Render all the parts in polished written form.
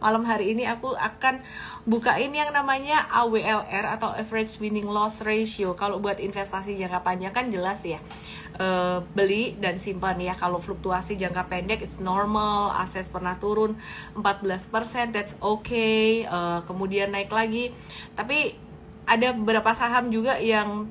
malam hari ini aku akan bukain yang namanya AWLR atau Average Winning Loss Ratio. Kalau buat investasi jangka panjang kan jelas ya, beli dan simpan ya. Kalau fluktuasi jangka pendek it's normal, aset pernah turun 14%, that's okay, kemudian naik lagi. Tapi ada beberapa saham juga yang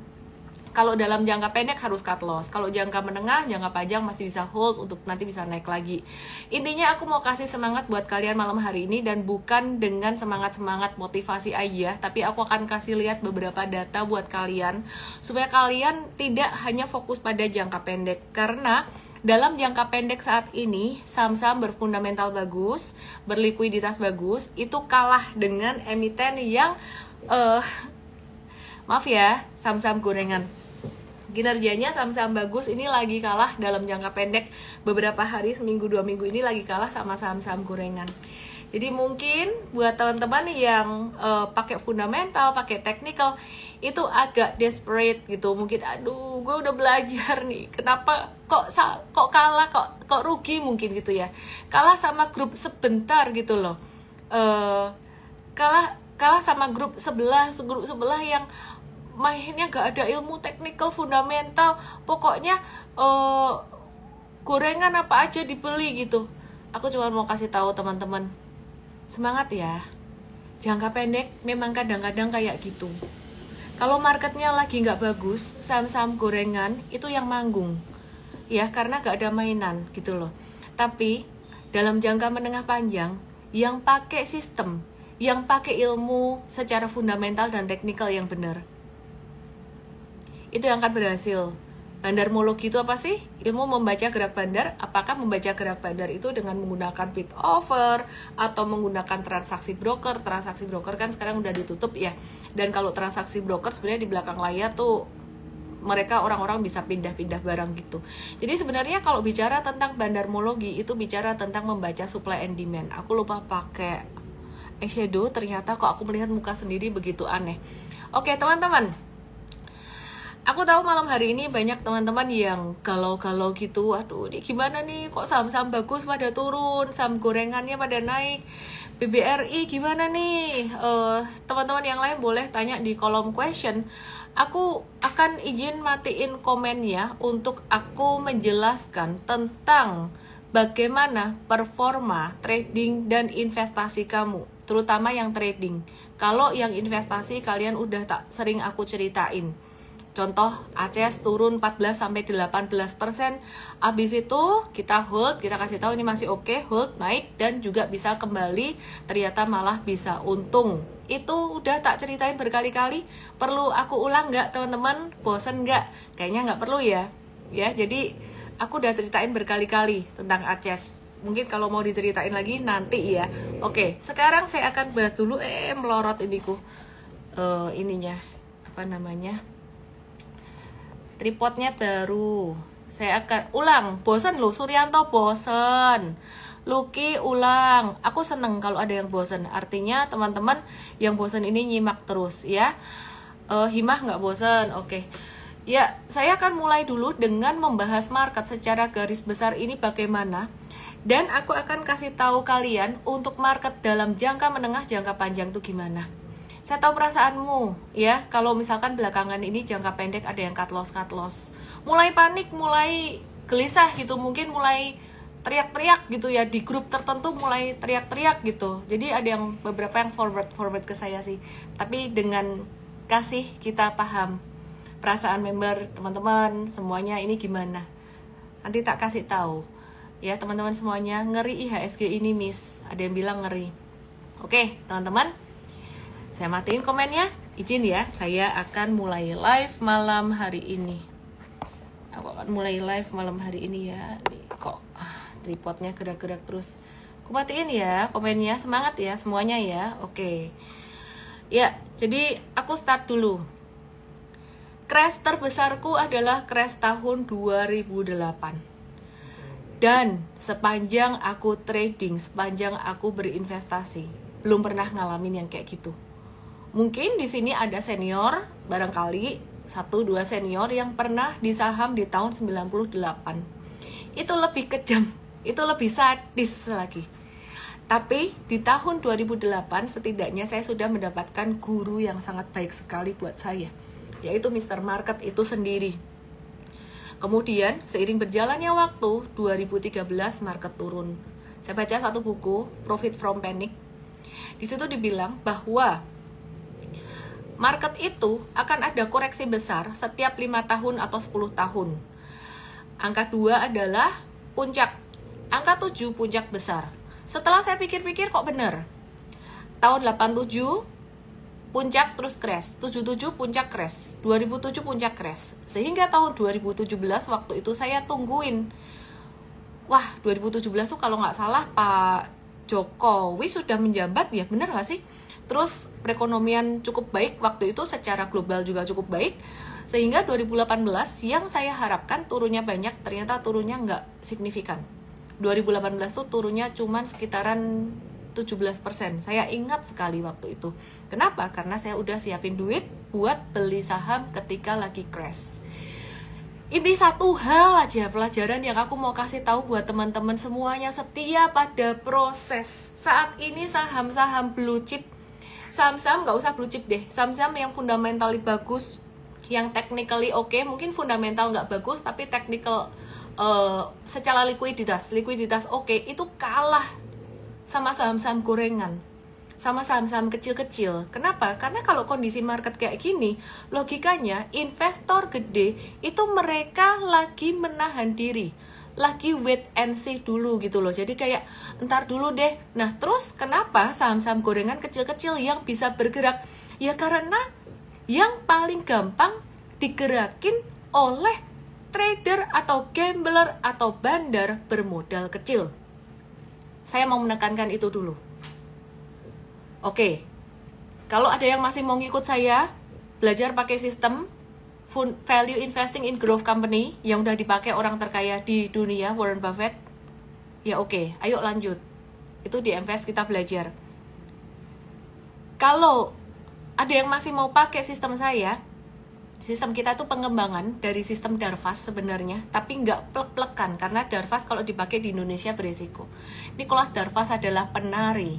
kalau dalam jangka pendek harus cut loss. Kalau jangka menengah, jangka panjang masih bisa hold untuk nanti bisa naik lagi. Intinya aku mau kasih semangat buat kalian malam hari ini, dan bukan dengan semangat-semangat motivasi aja, tapi aku akan kasih lihat beberapa data buat kalian supaya kalian tidak hanya fokus pada jangka pendek. Karena dalam jangka pendek saat ini, saham-saham berfundamental bagus, berlikuiditas bagus, itu kalah dengan emiten yang maaf ya, saham-saham gorengan. Kinerjanya saham-saham bagus ini lagi kalah dalam jangka pendek beberapa hari, seminggu 2 minggu ini lagi kalah sama saham-saham gorengan. Jadi mungkin buat teman-teman yang pakai fundamental, pakai technical, itu agak desperate gitu. Mungkin aduh, gue udah belajar nih, kenapa kok kalah, kok rugi mungkin gitu ya. Kalah sama grup sebentar gitu loh. Kalah sama grup sebelah yang mainnya gak ada ilmu technical fundamental, pokoknya gorengan apa aja dibeli gitu. Aku cuma mau kasih tahu teman-teman, semangat ya. Jangka pendek memang kadang-kadang kayak gitu. Kalau marketnya lagi nggak bagus, saham-saham gorengan itu yang manggung ya, karena gak ada mainan gitu loh. Tapi dalam jangka menengah panjang, yang pakai sistem, yang pakai ilmu secara fundamental dan teknikal yang benar, itu yang akan berhasil. Bandarmologi itu apa sih? Ilmu membaca gerak bandar. Apakah membaca gerak bandar itu dengan menggunakan bid over atau menggunakan transaksi broker? Transaksi broker kan sekarang udah ditutup ya. Dan kalau transaksi broker sebenarnya di belakang layar tuh mereka orang-orang bisa pindah-pindah barang gitu. Jadi sebenarnya kalau bicara tentang bandarmologi itu bicara tentang membaca supply and demand. Aku lupa pakai eyeshadow, ternyata kok aku melihat muka sendiri begitu aneh. Oke teman-teman, aku tahu malam hari ini banyak teman-teman yang galau-galau gitu. Aduh, ini gimana nih, kok saham-saham bagus pada turun, saham gorengannya pada naik, BBRI gimana nih? Teman-teman yang lain boleh tanya di kolom question. Aku akan izin matiin komennya untuk aku menjelaskan tentang bagaimana performa trading dan investasi kamu, terutama yang trading. Kalau yang investasi kalian udah tak sering aku ceritain. Contoh, ACS turun 14-18%, habis itu kita hold, kita kasih tahu ini masih oke, hold, naik, dan juga bisa kembali, ternyata malah bisa untung. Itu udah tak ceritain berkali-kali, perlu aku ulang nggak teman-teman? Bosen nggak? Kayaknya nggak perlu ya. Ya, jadi aku udah ceritain berkali-kali tentang ACS. Mungkin kalau mau diceritain lagi nanti ya. Oke, sekarang saya akan bahas dulu, melorot iniku. Ininya, apa namanya? Tripodnya baru. Saya akan ulang. Bosen loh, Suryanto bosen. Lucky ulang. Aku seneng kalau ada yang bosen. Artinya teman-teman yang bosen ini nyimak terus ya. Himah nggak bosen, oke. Ya, saya akan mulai dulu dengan membahas market secara garis besar ini bagaimana. Dan aku akan kasih tahu kalian untuk market dalam jangka menengah, jangka panjang itu gimana. Saya tahu perasaanmu ya, kalau misalkan belakangan ini jangka pendek ada yang cut loss, mulai panik, mulai gelisah gitu, mungkin mulai teriak-teriak gitu ya, di grup tertentu mulai teriak-teriak gitu. Jadi ada yang beberapa yang forward ke saya sih, tapi dengan kasih kita paham perasaan member, teman-teman semuanya ini gimana, nanti tak kasih tahu ya teman-teman semuanya. Ngeri IHSG ini miss, ada yang bilang ngeri. Oke teman-teman, saya matiin komennya, izin ya, saya akan mulai live malam hari ini. Aku akan mulai live malam hari ini ya. Nih, kok tripodnya gerak-gerak terus. Aku matiin ya komennya, semangat ya semuanya ya. Oke. Ya, jadi aku start dulu. Crash terbesarku adalah crash tahun 2008. Dan sepanjang aku trading, sepanjang aku berinvestasi, belum pernah ngalamin yang kayak gitu. Mungkin di sini ada senior, barangkali 1-2 senior yang pernah di saham di tahun 98. Itu lebih kejam, itu lebih sadis lagi. Tapi di tahun 2008 setidaknya saya sudah mendapatkan guru yang sangat baik sekali buat saya, yaitu Mr. Market itu sendiri. Kemudian seiring berjalannya waktu, 2013 market turun. Saya baca satu buku, Profit from Panic. Di situ dibilang bahwa market itu akan ada koreksi besar setiap 5 tahun atau 10 tahun. Angka 2 adalah puncak. Angka 7 puncak besar. Setelah saya pikir-pikir kok benar. Tahun 87 puncak terus crash, 77 puncak crash, 2007 puncak crash. Sehingga tahun 2017 waktu itu saya tungguin. Wah, 2017 tuh kalau nggak salah Pak Jokowi sudah menjabat ya, benar nggak sih? Terus perekonomian cukup baik waktu itu, secara global juga cukup baik. Sehingga 2018 yang saya harapkan turunnya banyak, ternyata turunnya nggak signifikan. 2018 tuh turunnya cuman sekitaran 17%. Saya ingat sekali waktu itu. Kenapa? Karena saya udah siapin duit buat beli saham ketika lagi crash. Ini satu hal aja pelajaran yang aku mau kasih tahu buat teman-teman semuanya, setia pada proses. Saat ini saham-saham blue chip, saham-saham nggak usah blue chip deh, saham-saham yang fundamentally bagus, yang technically oke, mungkin fundamental nggak bagus tapi technical secara likuiditas oke, itu kalah sama saham-saham gorengan, sama saham-saham kecil-kecil. Kenapa? Karena kalau kondisi market kayak gini, logikanya investor gede itu mereka lagi menahan diri, lagi wait and see dulu gitu loh. Jadi kayak entar dulu deh. Nah terus kenapa saham-saham gorengan kecil-kecil yang bisa bergerak? Ya karena yang paling gampang digerakin oleh trader atau gambler atau bandar bermodal kecil. Saya mau menekankan itu dulu. Oke, kalau ada yang masih mau ngikut saya belajar pakai sistem value investing in growth company yang udah dipakai orang terkaya di dunia, Warren Buffett, ya oke, ayo lanjut. Itu di Invest kita belajar. Kalau ada yang masih mau pakai sistem saya, sistem kita itu pengembangan dari sistem Darvas sebenarnya, tapi nggak plek-plekan, karena Darvas kalau dipakai di Indonesia beresiko. Nicholas Darvas adalah penari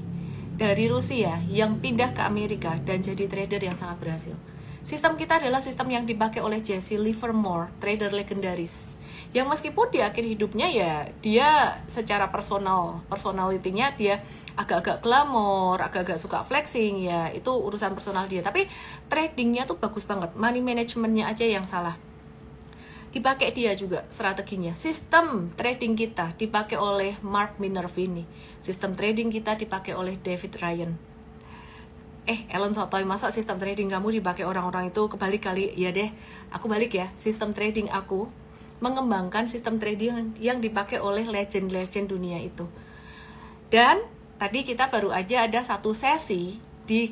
dari Rusia yang pindah ke Amerika dan jadi trader yang sangat berhasil. Sistem kita adalah sistem yang dipakai oleh Jesse Livermore, trader legendaris, yang meskipun di akhir hidupnya ya dia secara personalitinya dia agak-agak glamor, agak-agak suka flexing, ya itu urusan personal dia. Tapi tradingnya tuh bagus banget, money managementnya aja yang salah. Dipakai dia juga strateginya. Sistem trading kita dipakai oleh Mark Minervini. Sistem trading kita dipakai oleh David Ryan. Ellen Sotoy, masa sistem trading kamu dipakai orang-orang itu? Kebalik kali. Ya deh, aku balik ya. Sistem trading aku mengembangkan sistem trading yang dipakai oleh legend-legend dunia itu. Dan tadi kita baru aja ada satu sesi di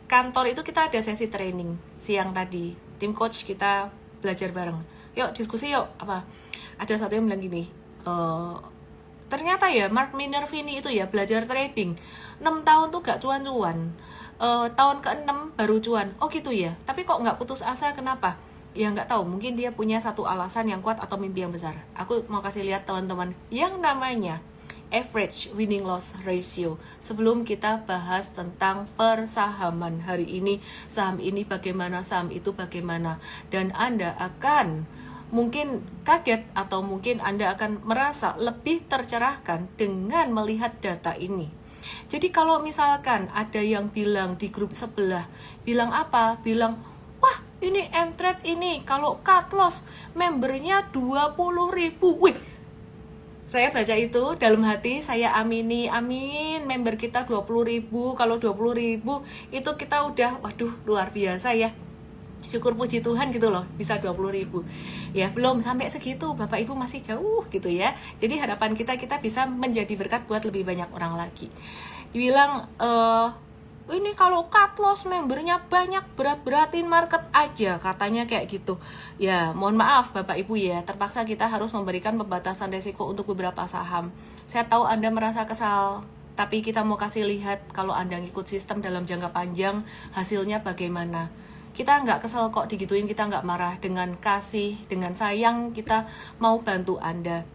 kantor itu, kita ada sesi training siang tadi. Tim coach kita belajar bareng. Yuk diskusi yuk. Apa? Ada satu yang bilang gini, ternyata ya Mark Minervini itu ya belajar trading 6 tahun tuh gak cuan-cuan. Tahun ke-6 baru cuan. Oh gitu ya. Tapi kok gak putus asa, kenapa? Ya nggak tahu, mungkin dia punya satu alasan yang kuat atau mimpi yang besar. Aku mau kasih lihat teman-teman yang namanya average winning loss ratio. Sebelum kita bahas tentang persahaman hari ini, saham ini bagaimana, saham itu bagaimana, dan Anda akan mungkin kaget atau mungkin Anda akan merasa lebih tercerahkan dengan melihat data ini. Jadi kalau misalkan ada yang bilang di grup sebelah, bilang apa? Bilang, wah ini M-Trade ini kalau cut loss membernya 20.000. Wih, saya baca itu dalam hati, saya amini, amin, member kita 20.000. Kalau 20.000 itu kita udah, waduh luar biasa ya. Syukur puji Tuhan gitu loh, bisa 20.000. Ya belum sampai segitu, Bapak Ibu masih jauh gitu ya. Jadi harapan kita bisa menjadi berkat buat lebih banyak orang lagi. Dibilang, ini kalau cut loss membernya banyak, berat-beratin market aja, katanya kayak gitu. Ya mohon maaf Bapak Ibu ya, terpaksa kita harus memberikan pembatasan resiko untuk beberapa saham. Saya tahu Anda merasa kesal, tapi kita mau kasih lihat kalau Anda ngikut sistem dalam jangka panjang, hasilnya bagaimana. Kita nggak kesel kok digituin, kita nggak marah, dengan kasih, dengan sayang kita mau bantu Anda.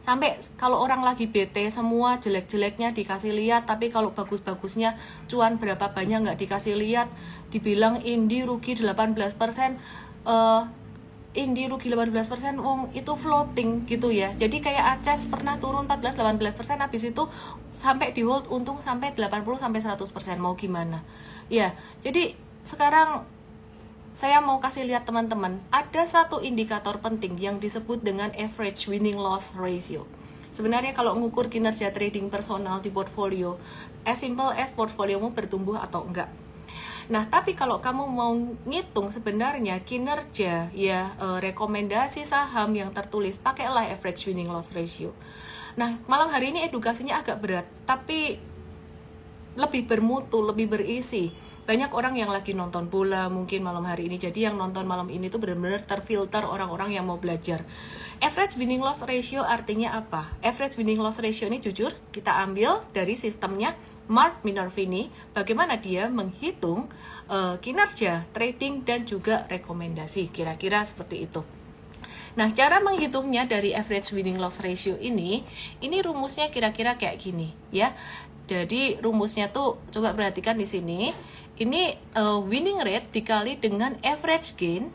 Sampai kalau orang lagi bete, semua jelek-jeleknya dikasih lihat, tapi kalau bagus-bagusnya cuan berapa banyak nggak dikasih lihat. Dibilang Indi rugi 18%, Indi rugi 18%, itu floating gitu ya. Jadi kayak Aces pernah turun 14-18%, habis itu sampai di hold untung sampai 80-100%. Mau gimana? Ya, jadi sekarang saya mau kasih lihat teman-teman, ada satu indikator penting yang disebut dengan average winning loss ratio. Sebenarnya kalau mengukur kinerja trading personal di portfolio, as simple as portfoliomu bertumbuh atau enggak. Nah, tapi kalau kamu mau ngitung sebenarnya kinerja ya rekomendasi saham yang tertulis, pakailah average winning loss ratio. Nah, malam hari ini edukasinya agak berat, tapi lebih bermutu, lebih berisi. Banyak orang yang lagi nonton bola mungkin malam hari ini, jadi yang nonton malam ini tuh benar-benar terfilter orang-orang yang mau belajar. Average winning loss ratio artinya apa? Average winning loss ratio ini jujur kita ambil dari sistemnya Mark Minervini, bagaimana dia menghitung kinerja trading dan juga rekomendasi, kira-kira seperti itu. Nah, cara menghitungnya dari average winning loss ratio ini rumusnya kira-kira kayak gini ya. Jadi rumusnya tuh coba perhatikan di sini. Ini winning rate dikali dengan average gain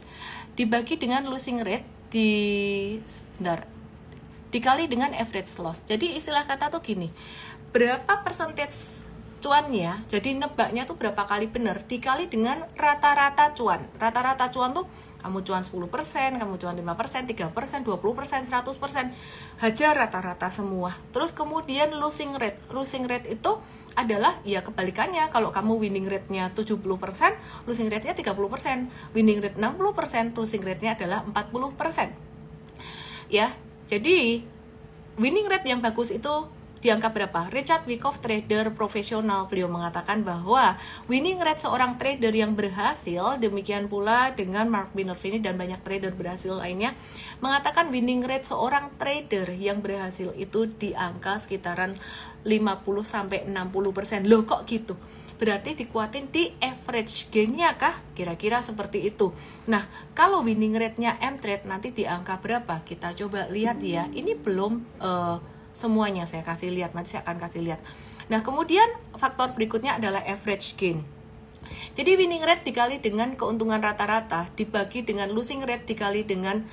dibagi dengan losing rate dikali dengan average loss. Jadi istilah kata tuh gini, berapa percentage cuannya, jadi nebaknya tuh berapa kali benar dikali dengan rata-rata cuan. Rata-rata cuan tuh kamu cuan 10%, kamu cuan 5%, 3%, 20%, 100%, hajar rata-rata semua. Terus kemudian losing rate. Losing rate itu adalah ya kebalikannya. Kalau kamu winning rate-nya 70%, losing rate-nya 30%. Winning rate 60%, losing rate-nya adalah 40%. Ya, jadi winning rate yang bagus itu di angka berapa? Richard Wyckoff, trader profesional, beliau mengatakan bahwa winning rate seorang trader yang berhasil, demikian pula dengan Mark Minervini dan banyak trader berhasil lainnya, mengatakan winning rate seorang trader yang berhasil itu di angka sekitaran 50-60%. Loh kok gitu? Berarti dikuatin di average gain-nya kah? Kira-kira seperti itu. Nah, kalau winning rate-nya M-Trade nanti di angka berapa? Kita coba lihat ya. Ini belum semuanya saya kasih lihat, nanti saya akan kasih lihat. Nah, kemudian faktor berikutnya adalah average gain. Jadi winning rate dikali dengan keuntungan rata-rata dibagi dengan losing rate dikali dengan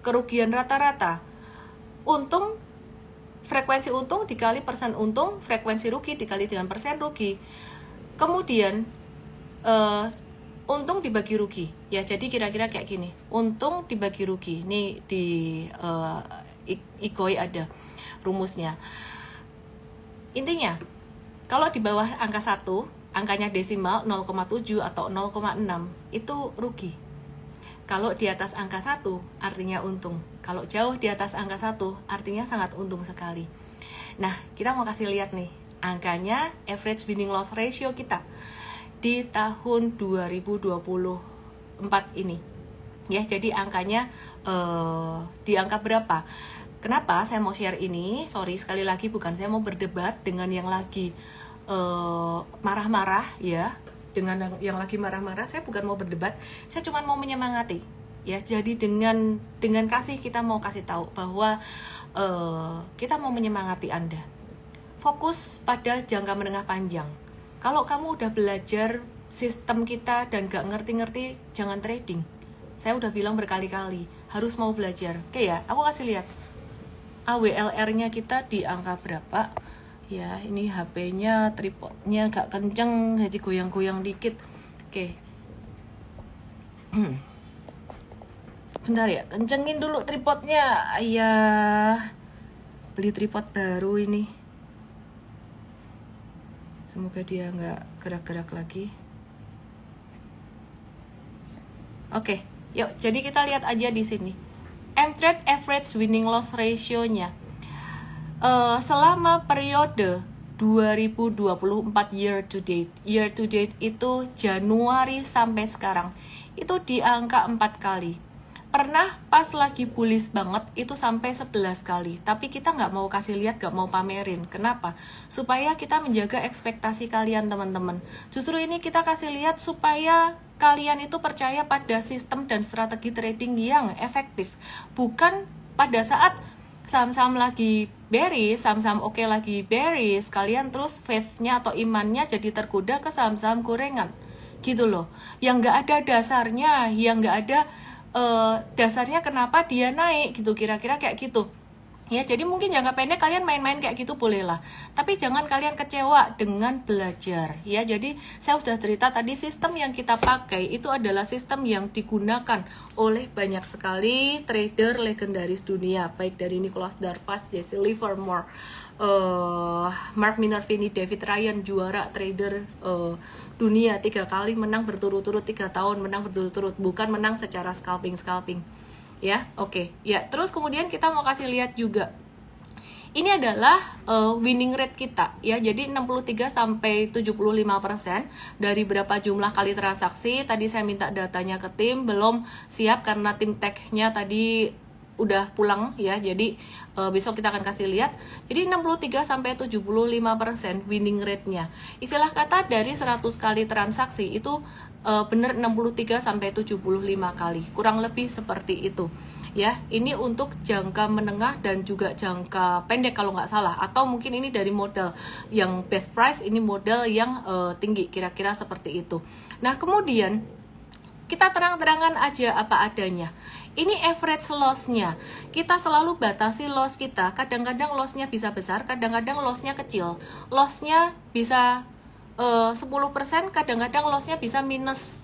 kerugian rata-rata. Untung, frekuensi untung dikali persen untung, frekuensi rugi dikali dengan persen rugi. Kemudian untung dibagi rugi. Ya, jadi kira-kira kayak gini. Untung dibagi rugi. Ini di Ikoi ada rumusnya. Intinya, kalau di bawah angka 1, angkanya desimal 0,7 atau 0,6 itu rugi. Kalau di atas angka 1 artinya untung. Kalau jauh di atas angka 1 artinya sangat untung sekali. Nah, kita mau kasih lihat nih angkanya average winning loss ratio kita di tahun 2024 ini. Ya, jadi angkanya di angka berapa? Kenapa saya mau share ini? Sorry, sekali lagi bukan saya mau berdebat dengan yang lagi marah-marah ya. Dengan yang lagi marah-marah, saya bukan mau berdebat, saya cuma mau menyemangati. Ya, jadi dengan kasih kita mau kasih tahu bahwa kita mau menyemangati Anda. Fokus pada jangka menengah panjang. Kalau kamu udah belajar sistem kita dan gak ngerti-ngerti, jangan trading. Saya udah bilang berkali-kali, harus mau belajar. Oke ya, aku kasih lihat. AWLR-nya kita di angka berapa? Ya, ini HP-nya, tripodnya gak kenceng, jadi goyang-goyang dikit. Oke. Bentar ya, kencengin dulu tripodnya. Ayah, beli tripod baru ini. Semoga dia nggak gerak-gerak lagi. Oke, yuk. Jadi kita lihat aja di sini. M-Trade average winning loss ratio-nya selama periode 2024 year to date itu Januari sampai sekarang itu di angka 4 kali. Pernah pas lagi bullish banget itu sampai 11 kali, tapi kita nggak mau kasih lihat, nggak mau pamerin. Kenapa? Supaya kita menjaga ekspektasi kalian teman-teman. Justru ini kita kasih lihat supaya kalian itu percaya pada sistem dan strategi trading yang efektif. Bukan pada saat saham-saham lagi bearish, saham-saham oke lagi bearish, kalian terus faith-nya atau imannya jadi tergoda ke saham-saham gorengan gitu loh, yang nggak ada dasarnya, yang nggak ada dasarnya kenapa dia naik gitu, kira-kira kayak gitu ya. Jadi mungkin jangka pendek kalian main-main kayak gitu boleh lah, tapi jangan kalian kecewa dengan belajar ya. Jadi saya sudah cerita tadi, sistem yang kita pakai itu adalah sistem yang digunakan oleh banyak sekali trader legendaris dunia, baik dari Nicholas Darvas, Jesse Livermore, Mark Minervini, David Ryan, juara trader dunia 3 kali, menang berturut-turut 3 tahun menang berturut-turut, bukan menang secara scalping ya. Oke. Ya, terus kemudian kita mau kasih lihat juga, ini adalah winning rate kita ya. Jadi 63 sampai 75% dari berapa jumlah kali transaksi. Tadi saya minta datanya ke tim, belum siap karena tim tech-nya tadi udah pulang ya. Jadi besok kita akan kasih lihat. Jadi 63 sampai 75% winning rate-nya. Istilah kata dari 100 kali transaksi itu benar 63 sampai 75 kali. Kurang lebih seperti itu. Ya, ini untuk jangka menengah dan juga jangka pendek kalau nggak salah, atau mungkin ini dari modal yang best price, ini modal yang tinggi, kira-kira seperti itu. Nah, kemudian kita terang-terangan aja apa adanya. Ini average loss-nya. Kita selalu batasi loss kita. Kadang-kadang loss-nya bisa besar, kadang-kadang loss-nya kecil. Loss-nya bisa 10%, kadang-kadang loss-nya bisa minus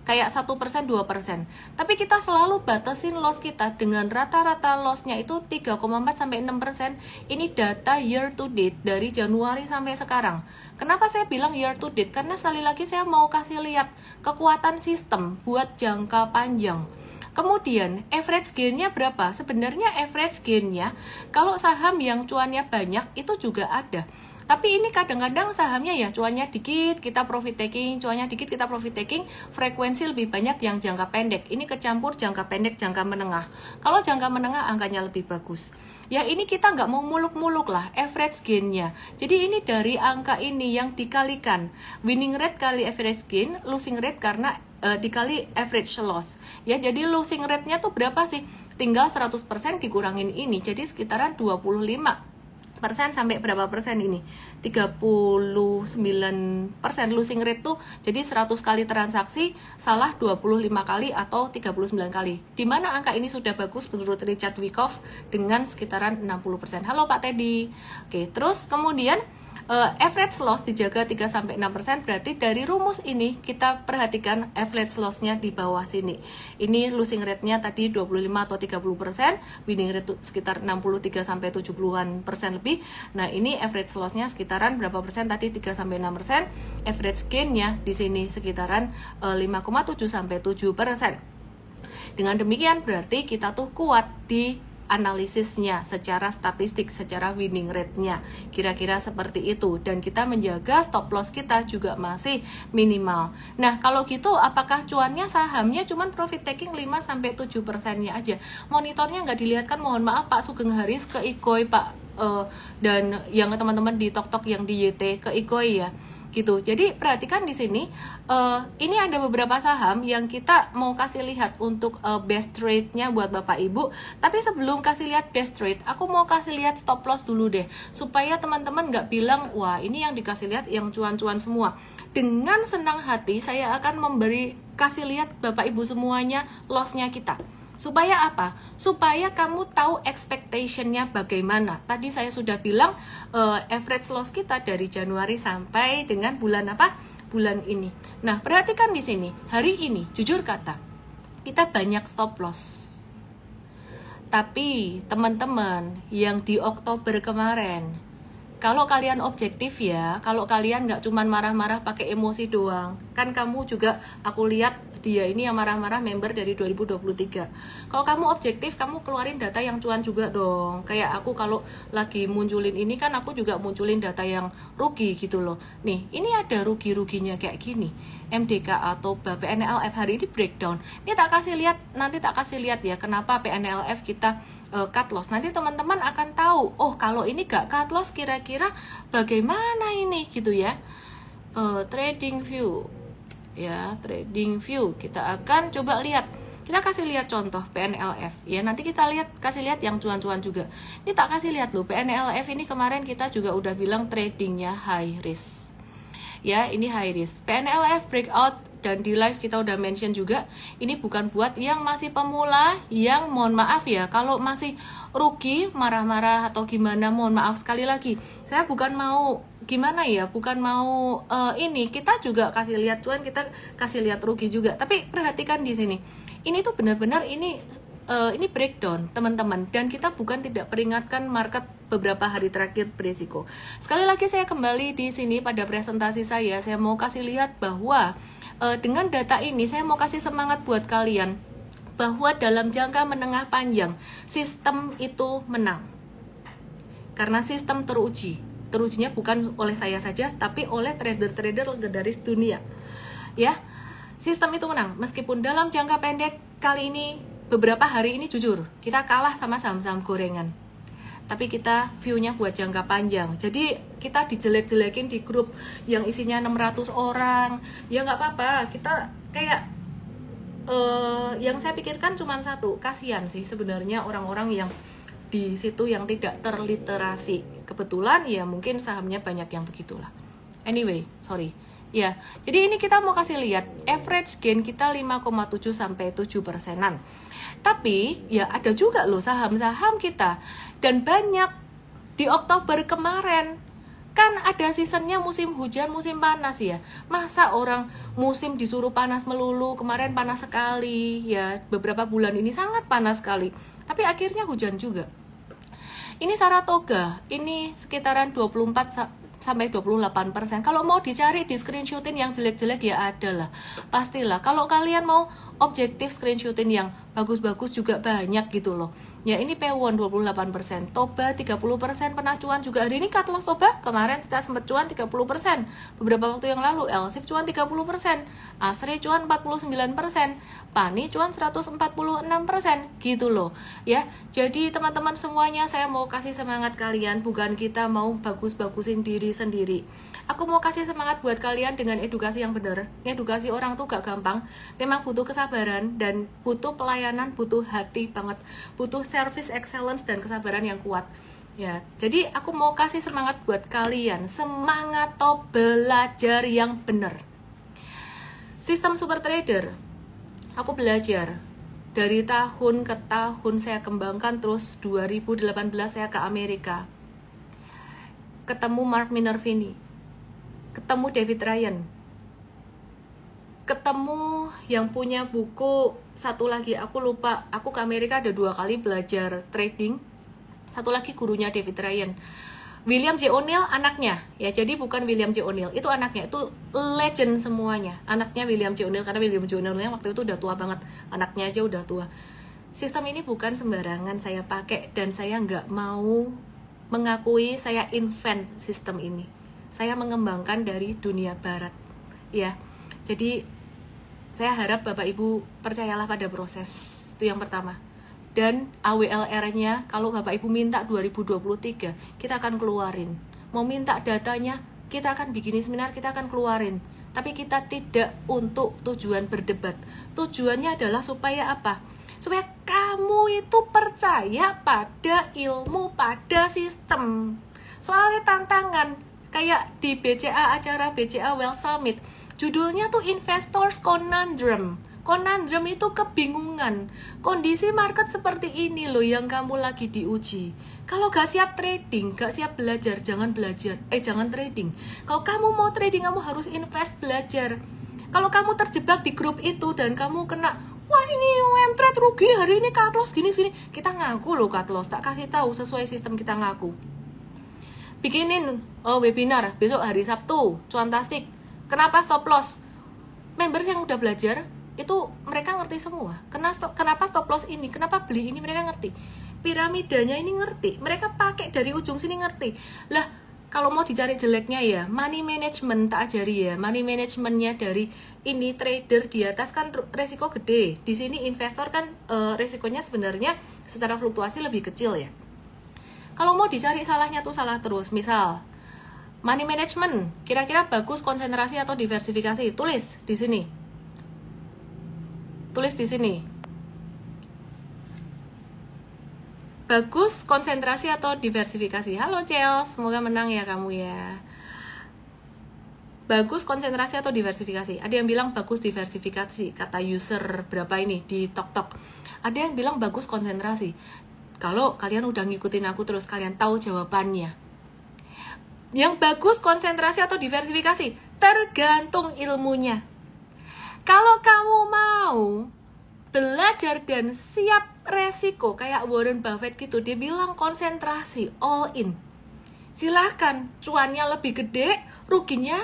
kayak 1%, 2%. Tapi kita selalu batasin loss kita dengan rata-rata loss-nya itu 3,4 sampai 6%. Ini data year to date dari Januari sampai sekarang. Kenapa saya bilang year to date? Karena sekali lagi saya mau kasih lihat kekuatan sistem buat jangka panjang. Kemudian average gain-nya berapa? Sebenarnya average gain-nya kalau saham yang cuannya banyak itu juga ada. Tapi ini kadang-kadang sahamnya ya cuannya dikit, kita profit taking, cuannya dikit, kita profit taking, frekuensi lebih banyak yang jangka pendek. Ini kecampur jangka pendek, jangka menengah. Kalau jangka menengah angkanya lebih bagus. Ya ini kita nggak mau muluk-muluk lah average gain-nya. Jadi ini dari angka ini yang dikalikan winning rate kali average gain, losing rate karena dikali average loss. Ya jadi losing rate-nya tuh berapa sih? Tinggal 100% dikurangin ini, jadi sekitaran 25% sampai berapa persen ini? 39% losing rate tuh, jadi 100 kali transaksi salah 25 kali atau 39 kali. Dimana angka ini sudah bagus menurut Richard Wyckoff dengan sekitaran 60%. Halo Pak Teddy. Oke, terus kemudian average loss dijaga 3-6%, berarti dari rumus ini kita perhatikan average loss-nya di bawah sini. Ini losing rate-nya tadi 25 atau 30%, winning rate sekitar 63-70% lebih. Nah, ini average loss-nya sekitaran berapa persen tadi? 3-6%. Average gain-nya di sini sekitaran 5,7-7%. Dengan demikian berarti kita tuh kuat di analisisnya secara statistik, secara winning rate-nya kira-kira seperti itu, dan kita menjaga stop loss kita juga masih minimal. Nah kalau gitu apakah cuannya sahamnya cuman profit taking 5-7%-nya aja, monitornya nggak dilihatkan? Mohon maaf Pak Sugeng Haris ke Ikoi Pak, dan yang teman-teman di Tok yang di YT ke Ikoi ya gitu. Jadi perhatikan di sini, ini ada beberapa saham yang kita mau kasih lihat untuk best trade-nya buat Bapak Ibu. Tapi sebelum kasih lihat best trade, aku mau kasih lihat stop loss dulu deh, supaya teman-teman nggak bilang wah ini yang dikasih lihat yang cuan-cuan semua. Dengan senang hati saya akan kasih lihat Bapak Ibu semuanya loss-nya kita. Supaya apa? Supaya kamu tahu expectation-nya bagaimana. Tadi saya sudah bilang average loss kita dari Januari sampai dengan bulan apa? Bulan ini. Nah, perhatikan di sini. Hari ini, jujur kata, kita banyak stop loss. Tapi teman-teman yang di Oktober kemarin, kalau kalian objektif ya, kalau kalian nggak cuman marah-marah pakai emosi doang, kan kamu juga, aku lihat dia ini yang marah-marah member dari 2023. Kalau kamu objektif, kamu keluarin data yang cuan juga dong. Kayak aku kalau lagi munculin ini kan aku juga munculin data yang rugi gitu loh. Nih, ini ada rugi-ruginya kayak gini. MDK atau PNLF hari ini breakdown. Ini tak kasih lihat, nanti tak kasih lihat ya kenapa PNLF kita cut loss. Nanti teman-teman akan tahu, oh kalau ini gak cut loss kira-kira bagaimana ini gitu ya. Trading view ya, trading view kita akan coba lihat Kita kasih lihat contoh PNLF ya, nanti kita kasih lihat yang cuan-cuan juga. Ini tak kasih lihat loh, PNLF ini kemarin kita juga udah bilang tradingnya high risk ya, ini high risk. PNLF breakout, dan di live kita udah mention juga, ini bukan buat yang masih pemula, yang mohon maaf ya, kalau masih rugi, marah-marah atau gimana, mohon maaf sekali lagi. Saya bukan mau gimana ya, bukan mau ini, kita juga kasih lihat cuan, kita kasih lihat rugi juga. Tapi perhatikan di sini, ini tuh benar-benar ini breakdown teman-teman, dan kita bukan tidak peringatkan market beberapa hari terakhir berisiko. Sekali lagi saya kembali di sini pada presentasi saya mau kasih lihat bahwa dengan data ini saya mau kasih semangat buat kalian bahwa dalam jangka menengah panjang sistem itu menang, karena sistem terujinya bukan oleh saya saja tapi oleh trader-trader legendaris dunia ya. Sistem itu menang meskipun dalam jangka pendek kali ini, beberapa hari ini jujur kita kalah sama saham-saham gorengan, tapi kita view-nya buat jangka panjang. Jadi kita dijelek-jelekin di grup yang isinya 600 orang, ya nggak apa-apa. Kita kayak yang saya pikirkan cuma satu, kasihan sih sebenarnya orang-orang yang di situ yang tidak terliterasi. Kebetulan ya mungkin sahamnya banyak yang begitulah. Anyway, sorry. Ya, jadi ini kita mau kasih lihat average gain kita 5,7 sampai 7%-an. Tapi ya ada juga loh saham-saham kita, dan banyak di Oktober kemarin kan ada seasonnya, musim hujan, musim panas ya. Masa orang musim disuruh panas melulu, kemarin panas sekali ya, beberapa bulan ini sangat panas sekali, tapi akhirnya hujan juga. Ini Saratoga, ini sekitaran 24 sampai 28%. Kalau mau dicari di screenshotin yang jelek-jelek ya adalah pastilah. Kalau kalian mau objektif screenshotin yang bagus-bagus juga banyak gitu loh. Ya ini P1 28%, Toba 30%, pernah cuan juga. Hari ini cut loss Toba, kemarin kita sempat cuan 30%. Beberapa waktu yang lalu LSIP cuan 30%, Asri cuan 49%, Pani cuan 146% gitu loh. Ya, jadi teman-teman semuanya saya mau kasih semangat kalian, bukan kita mau bagus-bagusin diri sendiri. Aku mau kasih semangat buat kalian dengan edukasi yang benar. Edukasi orang tuh gak gampang, memang butuh kesabaran dan butuh pelayanan, butuh hati banget, butuh service excellence dan kesabaran yang kuat. Ya, jadi aku mau kasih semangat buat kalian, semangat toh belajar yang benar. Sistem super trader, aku belajar dari tahun ke tahun, saya kembangkan terus. 2018 saya ke Amerika, ketemu Mark Minervini, ketemu David Ryan, ketemu yang punya buku satu lagi, aku lupa. Aku ke Amerika ada 2 kali belajar trading. Satu lagi gurunya David Ryan, William J. O'Neill anaknya ya. Jadi bukan William J. O'Neill, itu anaknya, itu legend semuanya. Anaknya William J. O'Neill, karena William J. O'Neill waktu itu udah tua banget, anaknya aja udah tua. Sistem ini bukan sembarangan saya pakai, dan saya nggak mau mengakui saya invent sistem ini. Saya mengembangkan dari dunia barat ya. Jadi saya harap Bapak Ibu percayalah pada proses, itu yang pertama. Dan AWLR-nya kalau Bapak Ibu minta 2023 kita akan keluarin. Mau minta datanya, kita akan bikin seminar, kita akan keluarin. Tapi kita tidak untuk tujuan berdebat. Tujuannya adalah supaya apa? Supaya kamu itu percaya pada ilmu, pada sistem. Soalnya tantangan kayak di BCA, acara BCA Wealth Summit, judulnya tuh Investors Conundrum. Conundrum itu kebingungan. Kondisi market seperti ini loh yang kamu lagi diuji. Kalau gak siap trading, gak siap belajar, jangan trading. Kalau kamu mau trading, kamu harus invest, belajar. Kalau kamu terjebak di grup itu dan kamu kena, wah ini trade rugi hari ini, cut loss gini, kita ngaku loh cut loss, tak kasih tahu sesuai sistem kita ngaku. Bikinin webinar besok hari Sabtu, cuantastik. Kenapa stop loss? Members yang udah belajar itu mereka ngerti semua. Kenapa stop loss ini, kenapa beli ini, mereka ngerti. Piramidanya ini ngerti, mereka pakai dari ujung sini ngerti. Lah kalau mau dicari jeleknya ya money management, tak ajari ya. Money managementnya dari ini trader di atas kan resiko gede, di sini investor kan resikonya sebenarnya secara fluktuasi lebih kecil ya. Kalau mau dicari salahnya tuh salah terus. Misal money management kira-kira bagus konsentrasi atau diversifikasi, tulis di sini. Bagus konsentrasi atau diversifikasi? Halo Cel, semoga menang ya kamu ya. Bagus konsentrasi atau diversifikasi? Ada yang bilang bagus diversifikasi, kata user berapa ini di TokTok. Ada yang bilang bagus konsentrasi. Kalau kalian udah ngikutin aku terus, kalian tahu jawabannya. Yang bagus konsentrasi atau diversifikasi? Tergantung ilmunya. Kalau kamu mau belajar dan siap resiko kayak Warren Buffett gitu, dia bilang konsentrasi all in. Silahkan, cuannya lebih gede, ruginya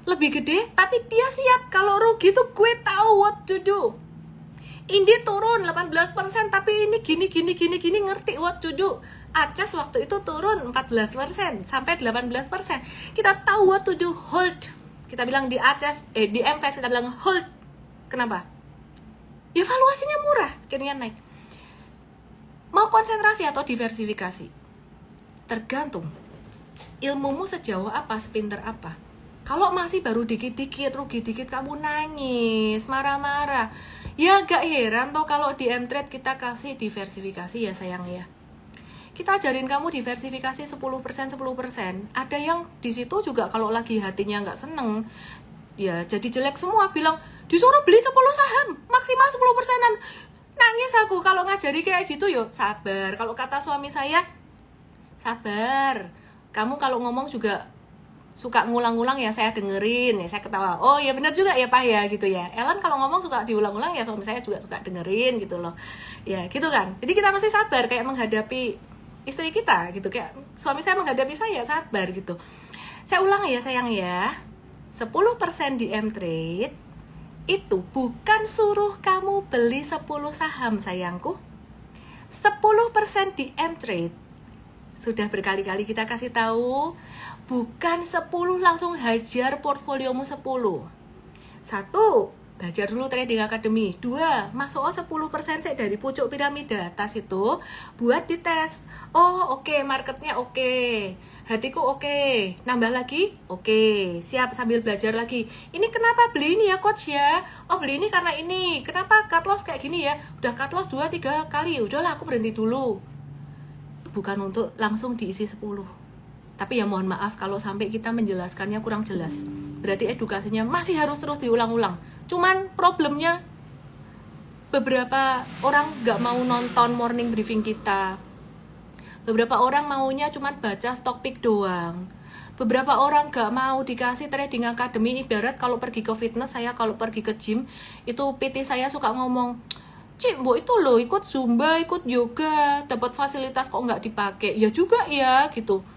lebih gede, tapi dia siap. Kalau rugi tuh gue tahu what to do. Indi turun 18%, tapi ini gini ngerti what to do. Aces waktu itu turun 14% sampai 18%. Kita tahu what to do, hold. Kita bilang di Aces, di MVS kita bilang hold. Kenapa? Ya valuasinya murah, akhirnya naik. Mau konsentrasi atau diversifikasi? Tergantung ilmumu sejauh apa, sepinter apa. Kalau masih baru dikit-dikit, rugi dikit, kamu nangis, marah-marah, ya gak heran toh kalau di M-Trade kita kasih diversifikasi ya sayang ya. Kita ajarin kamu diversifikasi 10%. Ada yang di situ juga kalau lagi hatinya nggak seneng, ya jadi jelek semua, bilang disuruh beli 10 saham maksimal 10%-an. Nangis aku kalau ngajari kayak gitu. Yo sabar. Kalau kata suami saya, sabar. Kamu kalau ngomong juga suka ngulang-ulang ya, saya dengerin ya, saya ketawa. Oh ya benar juga ya Pak ya gitu ya. Ellen kalau ngomong suka diulang-ulang ya, suami saya juga suka dengerin gitu loh. Ya gitu kan. Jadi kita mesti sabar kayak menghadapi istri kita gitu, kayak suami saya menghadapi saya, sabar gitu. Saya ulang ya sayang ya. 10% di M-Trade itu bukan suruh kamu beli 10 saham sayangku. 10% di M-Trade sudah berkali-kali kita kasih tahu, bukan 10 langsung hajar portfoliomu 10. 1, belajar dulu trading academy. 2, masuk 10% sih dari pucuk piramida atas itu buat dites. Oh oke, marketnya oke. Hatiku oke, nambah lagi, oke, siap sambil belajar lagi. Ini kenapa beli ini ya coach ya? Oh beli ini karena ini. Kenapa cut loss kayak gini ya? Udah cut loss 2-3 kali, udahlah aku berhenti dulu. Bukan untuk langsung diisi 10. Tapi ya mohon maaf kalau sampai kita menjelaskannya kurang jelas. Berarti edukasinya masih harus terus diulang-ulang. Cuman problemnya beberapa orang gak mau nonton morning briefing kita. Beberapa orang maunya cuma baca stock pick doang. Beberapa orang gak mau dikasih trading academy. Ibarat kalau pergi ke fitness, saya kalau pergi ke gym, itu PT saya suka ngomong, Cik, mbok itu loh ikut zumba, ikut yoga, dapat fasilitas kok nggak dipakai. Ya juga ya gitu.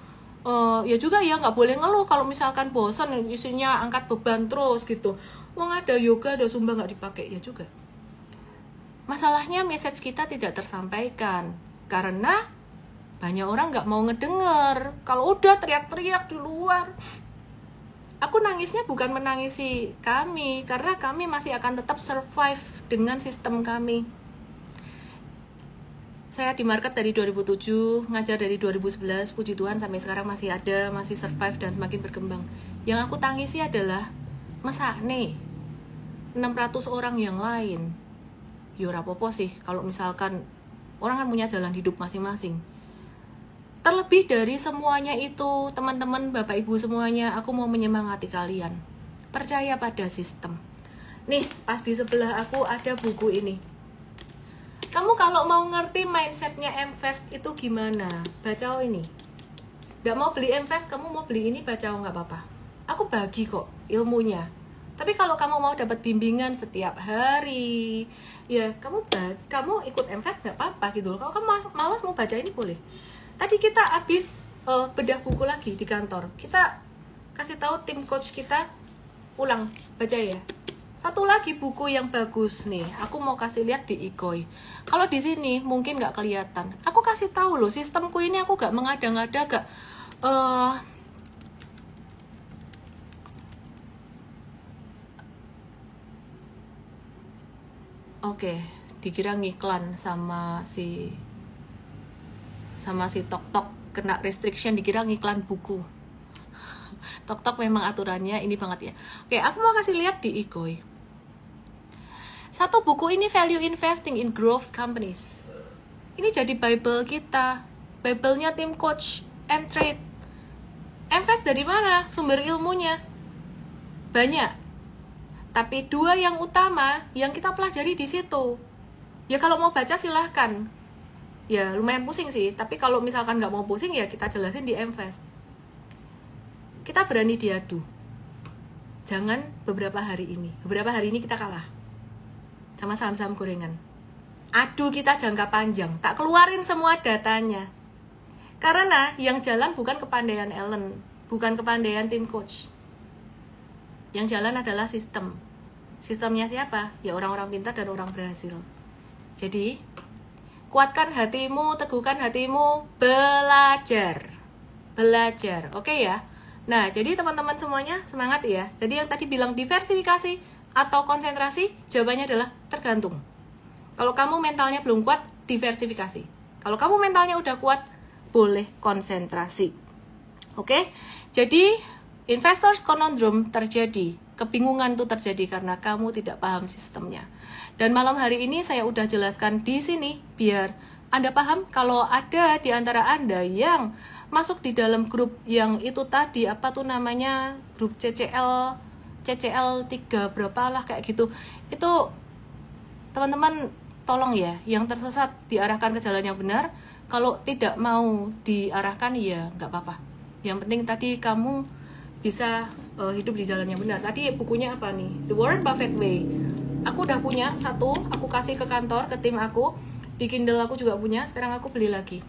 Ya juga ya, nggak boleh ngeluh kalau misalkan bosan isinya angkat beban terus gitu. Wong ada yoga, ada zumba nggak dipakai, ya juga. Masalahnya message kita tidak tersampaikan karena banyak orang nggak mau ngedenger. Kalau udah teriak-teriak di luar, aku nangisnya bukan menangisi kami, karena kami masih akan tetap survive dengan sistem kami. Saya di market dari 2007, ngajar dari 2011, puji Tuhan sampai sekarang masih ada, masih survive dan semakin berkembang. Yang aku tangisi adalah mesakne 600 orang yang lain. Ya rapopo sih kalau misalkan orang kan punya jalan hidup masing-masing. Terlebih dari semuanya itu, teman-teman, Bapak Ibu semuanya, aku mau menyemangati kalian. Percaya pada sistem. Nih, pas di sebelah aku ada buku ini. Kamu kalau mau ngerti mindsetnya MVest itu gimana, baca ini. Gak mau beli MVest, kamu mau beli ini, baca nggak apa-apa. Aku bagi kok ilmunya. Tapi kalau kamu mau dapat bimbingan setiap hari, ya kamu ikut MVest nggak apa-apa gitu loh. Kalau kamu malas mau baca ini boleh. Tadi kita habis bedah buku lagi di kantor. Kita kasih tahu tim coach kita, ulang baca ya. Satu lagi buku yang bagus nih, aku mau kasih lihat di Ikoi. Kalau di sini mungkin nggak kelihatan. Aku kasih tahu loh, sistemku ini aku nggak mengada-ngada, nggak. Oke, dikira ngiklan sama si TokTok, kena restriction, dikira ngiklan buku. TokTok memang aturannya ini banget ya. Oke, aku mau kasih lihat di Ikoi. Satu buku ini Value Investing in Growth Companies. Ini jadi Bible kita, Bible-nya tim coach M-Trade. Invest dari mana? Sumber ilmunya banyak, tapi 2 yang utama yang kita pelajari di situ. Ya kalau mau baca silahkan. Ya lumayan pusing sih, tapi kalau misalkan nggak mau pusing ya kita jelasin di Invest. Kita berani diadu. Jangan beberapa hari ini kita kalah sama saham-saham gorengan. Adu kita jangka panjang, tak keluarin semua datanya. Karena yang jalan bukan kepandaian Ellen, bukan kepandaian tim coach. Yang jalan adalah sistem. Sistemnya siapa? Ya orang-orang pintar dan orang berhasil. Jadi, kuatkan hatimu, teguhkan hatimu, belajar. Belajar, oke ya? Nah, jadi teman-teman semuanya semangat ya. Jadi yang tadi bilang diversifikasi atau konsentrasi, jawabannya adalah tergantung. Kalau kamu mentalnya belum kuat, diversifikasi. Kalau kamu mentalnya udah kuat, boleh konsentrasi. Oke? Jadi, investors conundrum terjadi. Kebingungan itu terjadi karena kamu tidak paham sistemnya. Dan malam hari ini saya udah jelaskan di sini biar Anda paham. Kalau ada di antara Anda yang masuk di dalam grup yang itu tadi, apa tuh namanya, grup CCL 3 berapa lah kayak gitu, itu teman-teman tolong ya, yang tersesat diarahkan ke jalan yang benar. Kalau tidak mau diarahkan ya nggak apa-apa. Yang penting tadi kamu bisa hidup di jalan yang benar. Tadi bukunya apa nih? The Warren Buffett Way. Aku udah punya satu, aku kasih ke kantor, ke tim aku. Di Kindle aku juga punya, sekarang aku beli lagi.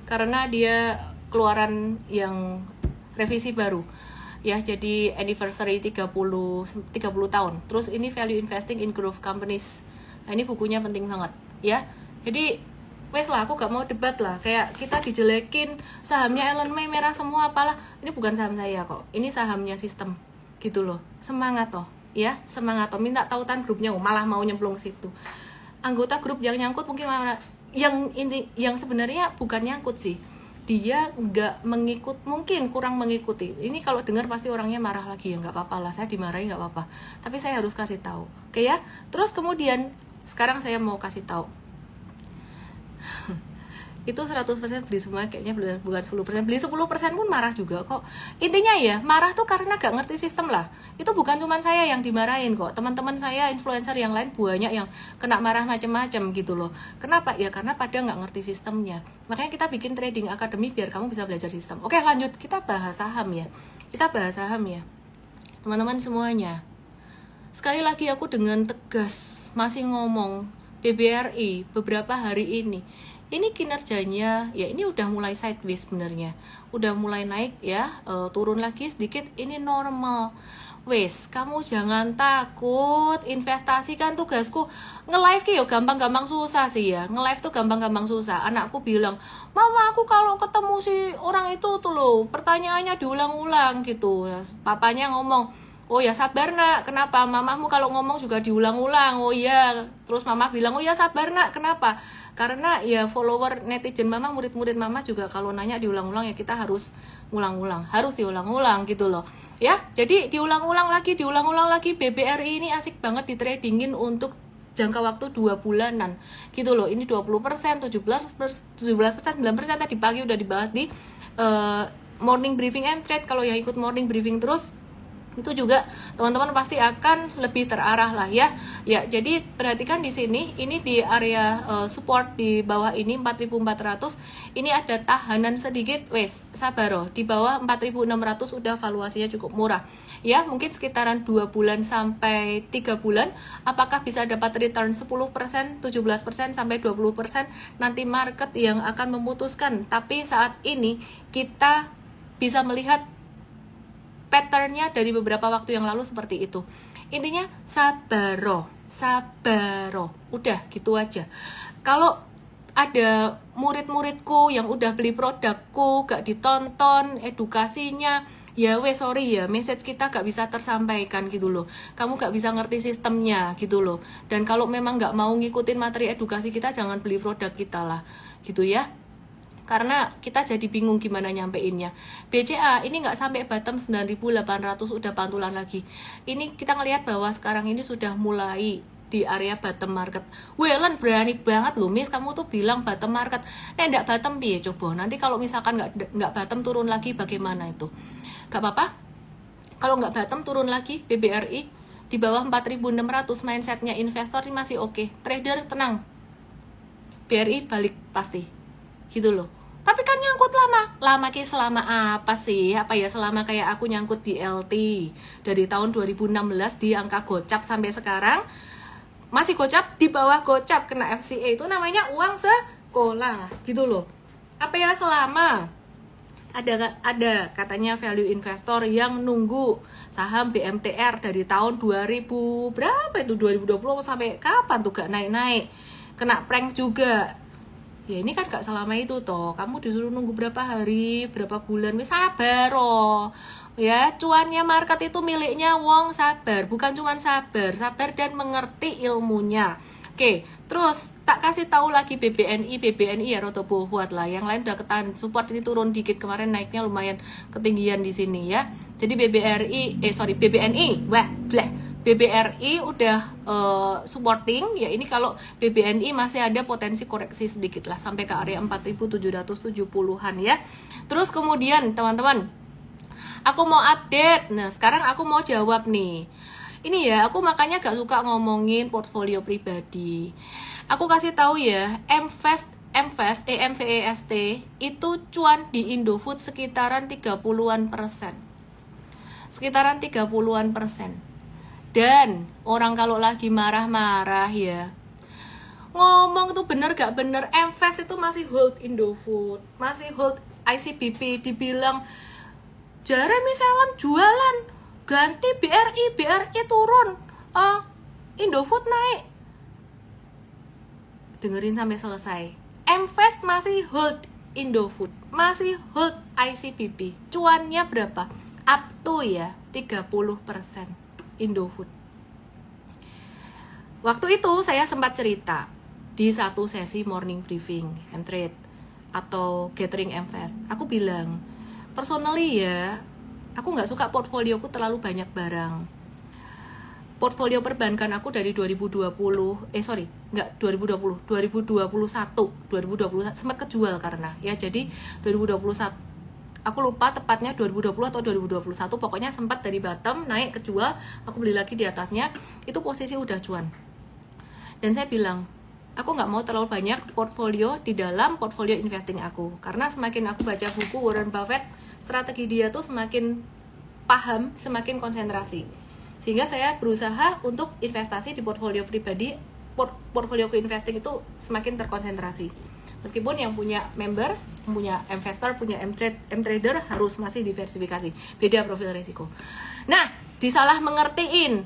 Karena dia keluaran yang revisi baru. Ya, jadi anniversary 30 tahun. Terus ini value investing in growth companies. Nah, ini bukunya penting banget, ya. Jadi wes lah, aku gak mau debat lah. Kayak kita dijelekin sahamnya Ellen May merah semua apalah. Ini bukan saham saya kok. Ini sahamnya sistem. Gitu loh. Semangat toh, ya. Semangat toh. Minta tautan grupnya, malah mau nyemplung situ. Anggota grup yang nyangkut mungkin malah yang sebenarnya bukan nyangkut sih. Dia nggak mengikut, mungkin kurang mengikuti. Ini kalau dengar pasti orangnya marah lagi, ya nggak apa-apa lah, saya dimarahin nggak apa-apa. Tapi saya harus kasih tahu, oke ya. Terus kemudian sekarang saya mau kasih tahu. Itu 100% beli semua kayaknya bukan 10%. Beli 10% pun marah juga kok. Intinya ya, marah tuh karena gak ngerti sistem lah. Itu bukan cuma saya yang dimarahin kok. Teman-teman saya, influencer yang lain banyak yang kena marah macam-macam gitu loh. Kenapa? Ya karena pada gak ngerti sistemnya. Makanya kita bikin trading academy biar kamu bisa belajar sistem. Oke, lanjut. Kita bahas saham ya. Teman-teman semuanya. Sekali lagi aku dengan tegas masih ngomong BBRI beberapa hari ini kinerjanya ya ini udah mulai sideways sebenarnya, udah mulai naik ya, turun lagi sedikit, ini normal. Wes, kamu jangan takut, investasi kan tugasku. Nge-live ki yo gampang-gampang susah sih ya, nge-live tuh gampang-gampang susah. Anakku bilang, mama aku kalau ketemu si orang itu tuh loh, pertanyaannya diulang-ulang gitu. Papanya ngomong, oh ya sabar nak, kenapa? Mamamu kalau ngomong juga diulang-ulang. Oh iya, terus mama bilang, oh ya sabar nak, kenapa? Karena ya follower netizen mama, murid-murid mama juga kalau nanya diulang-ulang ya kita harus ulang-ulang, harus diulang-ulang gitu loh. Ya, jadi diulang-ulang lagi. BBRI ini asik banget di tradingin untuk jangka waktu 2 bulanan gitu loh. Ini 20%, 17%, 9% tadi pagi udah dibahas di morning briefing and trade. Kalau yang ikut morning briefing terus itu juga teman-teman pasti akan lebih terarah lah ya. Ya, jadi perhatikan di sini, ini di area support di bawah ini 4.400. Ini ada tahanan sedikit, wes sabaro. Di bawah 4.600 udah valuasinya cukup murah. Ya, mungkin sekitaran 2 bulan sampai 3 bulan. Apakah bisa dapat return 10%, 17% sampai 20%? Nanti market yang akan memutuskan. Tapi saat ini kita bisa melihat patternnya dari beberapa waktu yang lalu seperti itu. Intinya sabaro, udah gitu aja. Kalau ada murid-muridku yang udah beli produkku gak ditonton edukasinya, ya sorry ya, message kita gak bisa tersampaikan gitu loh. Kamu gak bisa ngerti sistemnya gitu loh. Dan kalau memang gak mau ngikutin materi edukasi kita, jangan beli produk kita lah gitu ya. Karena kita jadi bingung gimana nyampeinnya. BCA ini nggak sampai bottom 9.800 udah pantulan lagi. Ini kita ngelihat bahwa sekarang ini sudah mulai di area bottom market. Welan berani banget loh Miss, kamu tuh bilang bottom market. Nggak bottom piye coba. Nanti kalau misalkan nggak bottom turun lagi bagaimana itu? Gak apa-apa. Kalau nggak bottom turun lagi BBRI di bawah 4.600, mindsetnya investor ini masih oke. Trader tenang. BRI balik pasti. Gitu loh. Tapi kan nyangkut lama ki selama apa sih? Apa ya, selama kayak aku nyangkut di LT dari tahun 2016 di angka gocap sampai sekarang masih gocap, di bawah gocap, kena FCA, itu namanya uang sekolah gitu loh. Apa ya, selama ada katanya value investor yang nunggu saham BMTR dari tahun 2000 berapa itu, 2020 sampai kapan tuh gak naik-naik, kena prank juga. Ya ini kan gak selama itu toh, kamu disuruh nunggu berapa hari, berapa bulan, wis sabar oh. Ya, cuannya market itu miliknya wong sabar, bukan cuman sabar dan mengerti ilmunya. Oke, terus tak kasih tahu lagi BBNI ya roto buat lah. Yang lain udah ketahan support, ini turun dikit, kemarin naiknya lumayan ketinggian di sini ya. Jadi BBNI, BBRI udah supporting ya. Ini kalau BBNI masih ada potensi koreksi sedikit lah sampai ke area 4.770-an ya. Terus kemudian teman-teman, aku mau update. Nah, sekarang aku mau jawab nih. Ini ya, aku makanya gak suka ngomongin portfolio pribadi. Aku kasih tahu ya, MVEST itu cuan di Indofood sekitaran 30-an persen. Sekitaran 30-an persen. Dan orang kalau lagi marah-marah ya, ngomong tuh bener gak bener, MVEST itu masih hold Indofood, masih hold ICBP. Dibilang Jeremy Selen jualan, ganti BRI turun, Indofood naik. Dengerin sampai selesai. MVEST masih hold Indofood, masih hold ICBP. Cuannya berapa? Up to ya 30% Indofood. Waktu itu saya sempat cerita di satu sesi morning briefing M-Trade atau gathering MVEST. Aku bilang, personally ya, aku nggak suka portfolioku terlalu banyak barang. Portfolio perbankan aku dari 2021 sempat kejual karena ya, jadi 2021 aku lupa tepatnya 2020 atau 2021, pokoknya sempat dari bottom naik kejual, aku beli lagi di atasnya, itu posisi udah cuan. Dan saya bilang, aku nggak mau terlalu banyak portfolio di dalam portfolio investing aku, karena semakin aku baca buku Warren Buffett, strategi dia tuh semakin paham, semakin konsentrasi. Sehingga saya berusaha untuk investasi di portfolio pribadi, portfolio ke investing itu semakin terkonsentrasi. Meskipun yang punya member, punya investor, punya M-trader harus masih diversifikasi. Beda profil risiko. Nah, disalah mengertiin.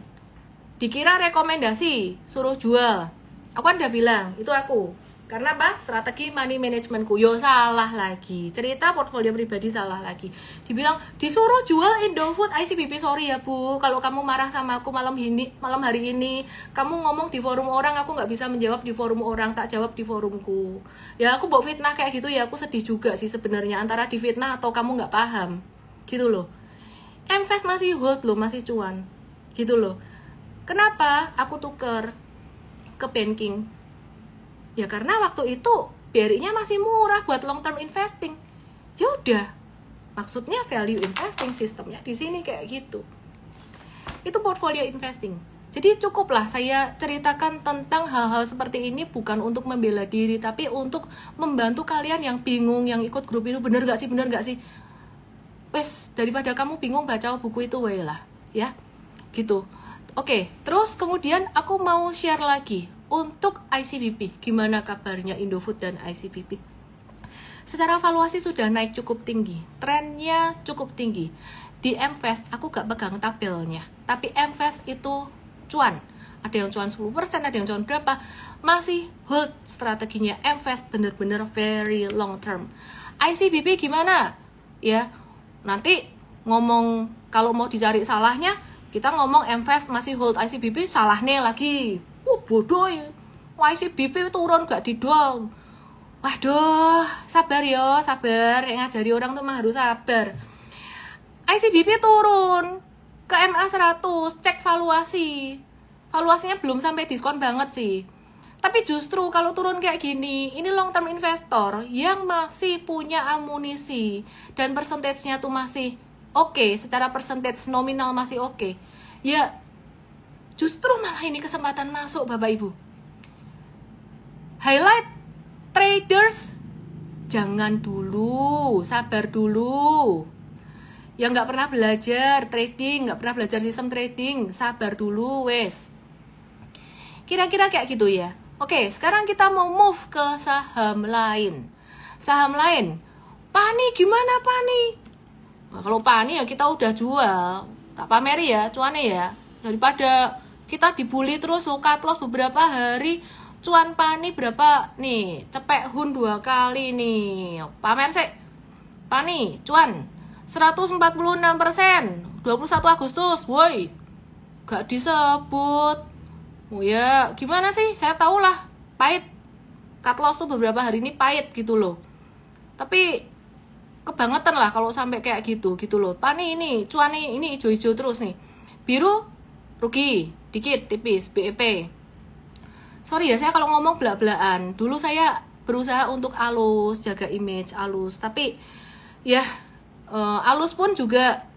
Dikira rekomendasi, suruh jual. Aku kan udah bilang, itu aku. Karena apa? Strategi money managementku. Yo salah lagi. Cerita portfolio pribadi salah lagi. Dibilang, disuruh jual Indofood ICBP. Sorry ya Bu, kalau kamu marah sama aku malam hari ini, kamu ngomong di forum orang, aku nggak bisa menjawab di forum orang, tak jawab di forumku. Ya aku bawa fitnah kayak gitu ya, aku sedih juga sih sebenarnya, antara di fitnah atau kamu nggak paham. Gitu loh. MVEST masih hold loh, masih cuan. Gitu loh. Kenapa aku tuker ke banking? Ya karena waktu itu BRI-nya masih murah buat long term investing. Ya udah, maksudnya value investing sistemnya di sini kayak gitu. Itu portfolio investing. Jadi cukuplah saya ceritakan tentang hal-hal seperti ini, bukan untuk membela diri, tapi untuk membantu kalian yang bingung, yang ikut grup itu bener gak sih. Wes, daripada kamu bingung, baca buku itu wae lah, ya. Gitu. Oke, terus kemudian aku mau share lagi untuk ICBP, gimana kabarnya Indofood dan ICBP? Secara valuasi sudah naik cukup tinggi, trennya cukup tinggi. Di MVEST, aku gak pegang tabelnya, tapi MVEST itu cuan. Ada yang cuan 10%, ada yang cuan berapa, masih hold strateginya. MVEST bener-bener very long term. ICBP gimana? Ya, nanti ngomong, kalau mau dicari salahnya, kita ngomong MVEST masih hold ICBP, salahnya lagi. Bodoh ya, ICBP turun gak didol. Waduh, sabar yo, sabar. Yang ngajari orang tuh memang harus sabar. ICBP turun ke MA 100, cek valuasi. valuasinya belum sampai diskon banget sih. Tapi justru kalau turun kayak gini, ini long term investor yang masih punya amunisi dan persentasenya tuh masih oke, secara persentage nominal masih oke. Ya justru malah ini kesempatan masuk Bapak Ibu. Highlight traders, jangan dulu, sabar dulu. Yang nggak pernah belajar trading, nggak pernah belajar sistem trading, sabar dulu wes. Kira-kira kayak gitu ya. Oke, sekarang kita mau move ke saham lain. Saham lain, Pani gimana Pani? Nah, kalau Pani ya kita udah jual, tak pameri ya, cuannya ya. Daripada kita dibully terus, cut loss beberapa hari, cuan Pani berapa nih? Cepek hun 2 kali nih. Pamer sih. Pani, cuan 146%, 21 Agustus, woi. Gak disebut. Oh ya, gimana sih? Saya tahu lah, pahit. Cut loss tuh beberapa hari ini pahit gitu loh. Tapi kebangetan lah kalau sampai kayak gitu loh. Pani ini, cuan ini hijau-hijau terus nih. Biru, rugi, dikit, tipis, BEP. Sorry ya, saya kalau ngomong belak-belakan. Dulu saya berusaha untuk halus, jaga image halus. Tapi ya, halus pun juga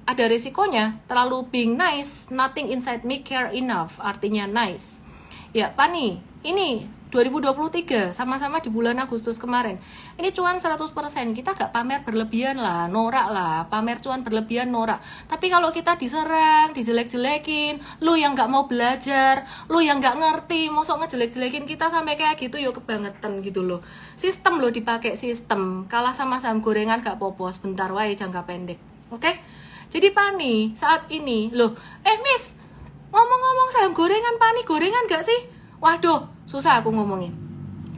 ada resikonya. Terlalu being nice, nothing inside me care enough, artinya nice. Ya, Pani, ini 2023, sama-sama di bulan Agustus kemarin. Ini cuan 100%, kita gak pamer berlebihan lah, norak lah, pamer cuan berlebihan norak. Tapi kalau kita diserang, dijelek-jelekin, lu yang gak mau belajar, lu yang gak ngerti, mosok ngejelek-jelekin kita sampai kayak gitu, yuk kebangetan gitu loh. Sistem lo dipakai sistem, kalah sama saham gorengan gak popos, bentar wae jangka pendek. Oke? Jadi Pani saat ini, loh, Miss, ngomong-ngomong saham gorengan, Pani gorengan gak sih? Waduh, susah aku ngomongin.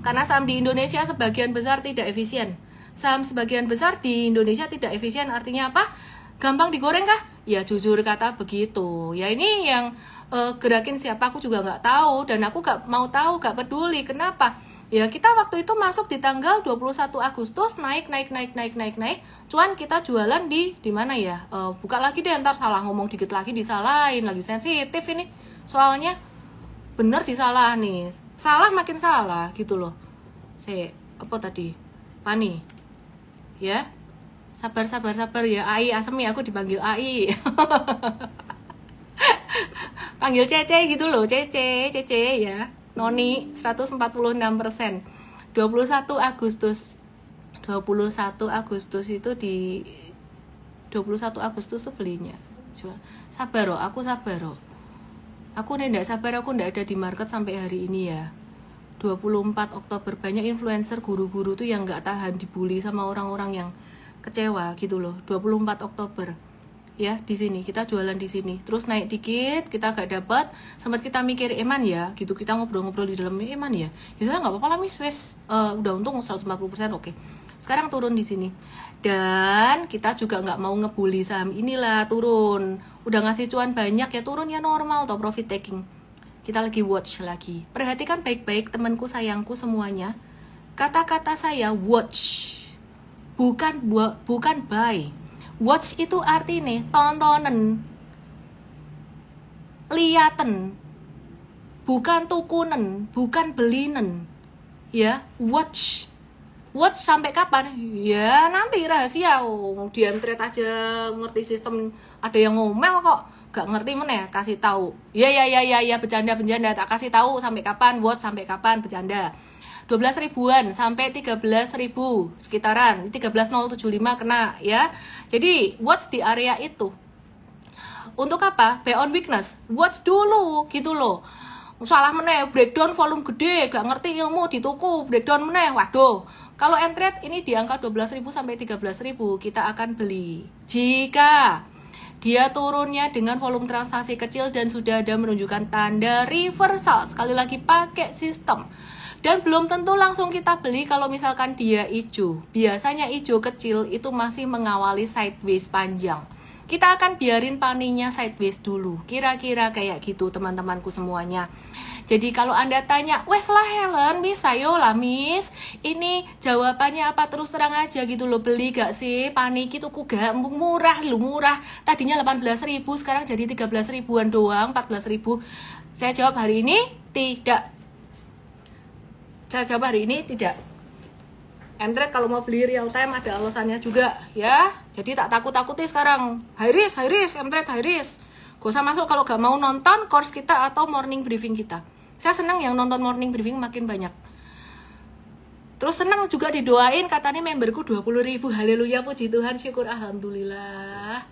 Karena saham di Indonesia sebagian besar tidak efisien. Saham sebagian besar di Indonesia tidak efisien, artinya apa? Gampang digoreng kah? Ya jujur kata begitu. Ya ini yang gerakin siapa aku juga gak tahu. Dan aku gak mau tahu, gak peduli. Kenapa? Ya kita waktu itu masuk di tanggal 21 Agustus naik. Cuan kita jualan di mana ya? Buka lagi deh, ntar salah ngomong dikit lagi disalahin, lagi sensitif ini. Soalnya bener disalah nih. Salah makin salah gitu loh. Apa tadi? Pani. Ya. Sabar ya. Ai Asemi, aku dipanggil Ai. Panggil Cece gitu loh, Cece ya. Noni 146%. 21 Agustus itu di 21 Agustus tuh belinya. Sabar loh, aku sabar loh. Aku nih ndak sabar, aku ndak ada di market sampai hari ini ya. 24 Oktober banyak influencer guru-guru tuh yang nggak tahan dibully sama orang-orang yang kecewa gitu loh. 24 Oktober. Ya, di sini kita jualan di sini. Terus naik dikit, kita gak dapat, sempat kita mikir eman ya, gitu kita ngobrol-ngobrol di dalam eman ya. Ya sudah nggak apa-apa lah Miss, wes udah untung 140%, oke. Sekarang turun di sini. Dan kita juga nggak mau ngebully saham inilah turun. Udah ngasih cuan banyak ya turun ya normal toh profit taking. Kita lagi watch lagi. Perhatikan baik-baik temanku sayangku semuanya. Kata-kata saya watch. Bukan buy. Watch itu artinya tontonen, liaten, bukan tukunen, bukan belinen, ya. Watch sampai kapan? Ya nanti rahasia. Diam trade aja, ngerti sistem. Ada yang ngomel kok, gak ngerti mana ya? Kasih tahu. Ya, bercanda, tak kasih tahu sampai kapan. Watch sampai kapan bercanda. 12 ribuan sampai 13 ribu sekitaran 13.075 kena ya. Jadi watch di area itu. Untuk apa? Buy on weakness. Watch dulu gitu loh. Salah meneh, breakdown volume gede, gak ngerti ilmu di tuku, breakdown meneh. Waduh. Kalau M-Trade ini di angka 12.000 sampai 13.000 kita akan beli. Jika dia turunnya dengan volume transaksi kecil dan sudah ada menunjukkan tanda reversal. Sekali lagi pakai sistem. Dan belum tentu langsung kita beli kalau misalkan dia hijau. Biasanya hijau kecil itu masih mengawali sideways panjang. Kita akan biarin paninya sideways dulu. Kira-kira kayak gitu teman-temanku semuanya. Jadi kalau Anda tanya, wes lah Helen, bisa yo lah miss. Ini jawabannya apa, terus terang aja gitu loh, beli gak sih? Panik itu gak murah lu, murah. Tadinya 18.000, sekarang jadi 13 ribuan doang, 14 ribu. Saya jawab hari ini tidak. Saya jawab hari ini tidak. Mtrade kalau mau beli real time ada alasannya juga ya. Jadi tak takut-takuti sekarang. High risk, Mtrade high risk. Gak usah masuk kalau gak mau nonton course kita atau morning briefing kita. Saya senang yang nonton morning briefing makin banyak. Terus senang juga didoain, katanya memberku 20.000. Haleluya, puji Tuhan, syukur, alhamdulillah.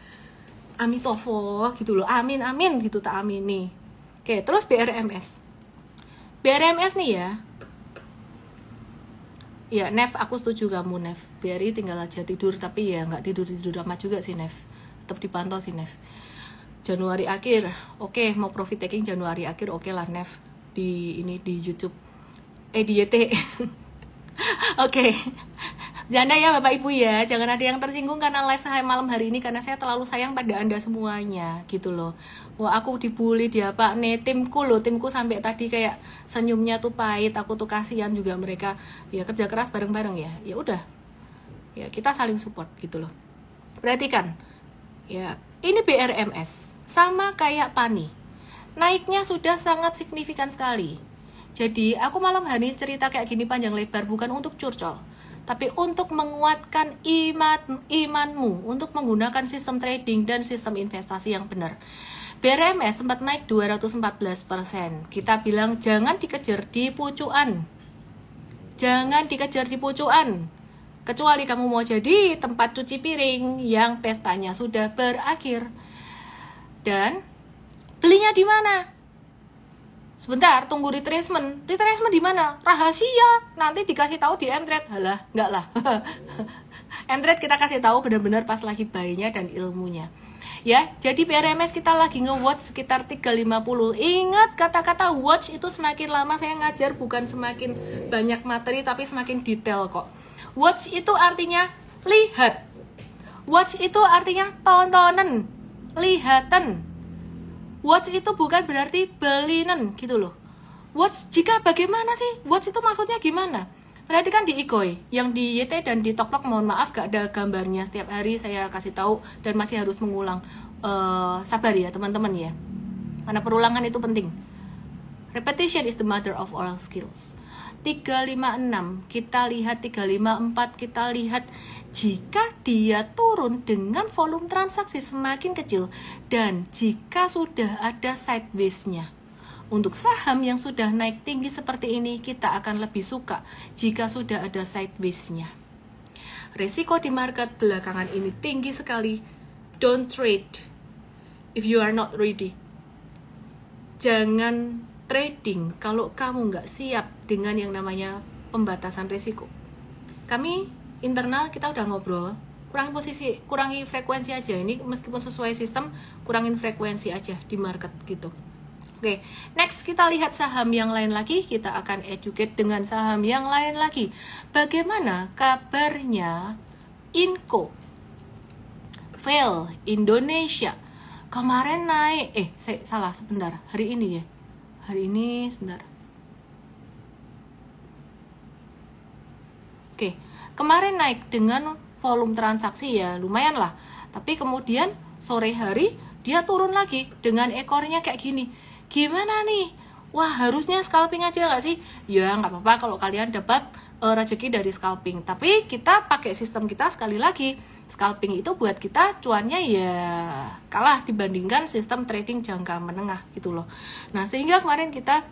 Amitofo gitu loh. Amin, amin gitu tak amini. Oke, terus BRMS. BRMS nih ya. Ya, Nev, aku setuju kamu, Nev. BRI tinggal aja tidur, tapi ya nggak tidur-tidur amat juga sih, Nev. Tetap dipantau sih, Nev. Januari akhir, oke, mau profit taking Januari akhir, oke lah, Nev. Di YouTube. Di YT. Oke. Janda ya Bapak Ibu ya, jangan ada yang tersinggung karena live malam hari ini, karena saya terlalu sayang pada Anda semuanya gitu loh. Wah, aku dibully dia Pak nih, timku sampai tadi kayak senyumnya tuh pahit, aku tuh kasihan juga mereka. Ya kerja keras bareng-bareng ya. Ya udah. Ya kita saling support gitu loh. Perhatikan. Ya, ini BRMS sama kayak Pani. Naiknya sudah sangat signifikan sekali. Jadi aku malam hari ini cerita kayak gini panjang lebar bukan untuk curcol, tapi untuk menguatkan imanmu untuk menggunakan sistem trading dan sistem investasi yang benar. BRMS sempat naik 214%. Kita bilang jangan dikejar di pucuan. Jangan dikejar di pucuan. Kecuali kamu mau jadi tempat cuci piring yang pestanya sudah berakhir. Dan belinya di mana? Sebentar, tunggu retracement. Retracement di mana? Rahasia. Nanti dikasih tahu di Mtrade. Halah, enggak lah. Mtrade kita kasih tahu benar-benar pas lagi buy-nya dan ilmunya. Ya, jadi BRMS kita lagi nge-watch sekitar 350. Ingat kata-kata watch itu semakin lama saya ngajar bukan semakin banyak materi tapi semakin detail kok. Watch itu artinya lihat. Watch itu artinya tontonan, lihatan. Watch itu bukan berarti belinen gitu loh. Watch jika bagaimana sih? Watch itu maksudnya gimana? Perhatikan di Ikoi, yang di YT dan di TokTok mohon maaf gak ada gambarnya. Setiap hari saya kasih tahu dan masih harus mengulang. Sabar ya teman-teman ya. Karena perulangan itu penting. Repetition is the mother of all skills. 356, kita lihat 354, kita lihat jika dia turun dengan volume transaksi semakin kecil dan jika sudah ada sideways-nya. Untuk saham yang sudah naik tinggi seperti ini, kita akan lebih suka jika sudah ada sideways-nya. Resiko di market belakangan ini tinggi sekali. Don't trade if you are not ready. Jangan trading kalau kamu nggak siap dengan yang namanya pembatasan risiko. Kami internal kita udah ngobrol, kurangi frekuensi aja. Ini meskipun sesuai sistem, kurangin frekuensi aja di market gitu. Oke, next kita lihat saham yang lain lagi. Kita akan educate dengan saham yang lain lagi. Bagaimana kabarnya Inco Fail Indonesia? Kemarin naik, salah sebentar, hari ini ya. Hari ini sebentar. Oke, kemarin naik dengan volume transaksi ya lumayan lah. Tapi kemudian sore hari dia turun lagi dengan ekornya kayak gini. Gimana nih? Wah, harusnya scalping aja nggak sih? Ya nggak apa-apa kalau kalian dapat rezeki dari scalping. Tapi kita pakai sistem kita sekali lagi. Scalping itu buat kita cuannya ya kalah dibandingkan sistem trading jangka menengah gitu loh. Nah, sehingga kemarin kita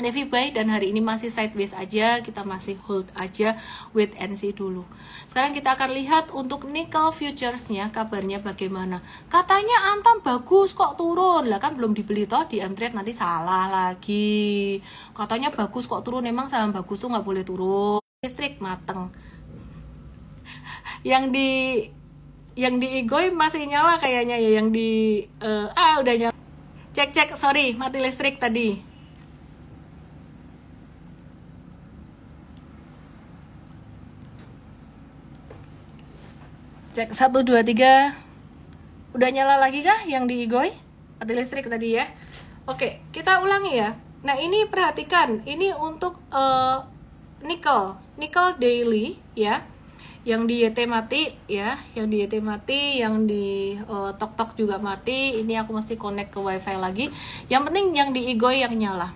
heavy buy dan hari ini masih sideways aja, kita masih hold aja, wait and see dulu. Sekarang kita akan lihat untuk nickel futuresnya kabarnya bagaimana. Katanya Antam bagus kok turun, lah kan belum dibeli toh di Mtrade, nanti salah lagi. Katanya bagus kok turun, emang saham bagus tuh nggak boleh turun. Listrik mateng. Yang di Igoi masih nyala kayaknya ya, yang di udah nyala. Cek sorry mati listrik tadi. Cek 1 2 3. Udah nyala lagi kah yang di Igoi? Mati listrik tadi ya. Oke, kita ulangi ya. Nah, ini perhatikan, ini untuk nickel daily ya. Yang di YT mati ya, yang di YT mati, yang di tok juga mati. Ini aku mesti connect ke wifi lagi. Yang penting yang di Igoi yang nyala.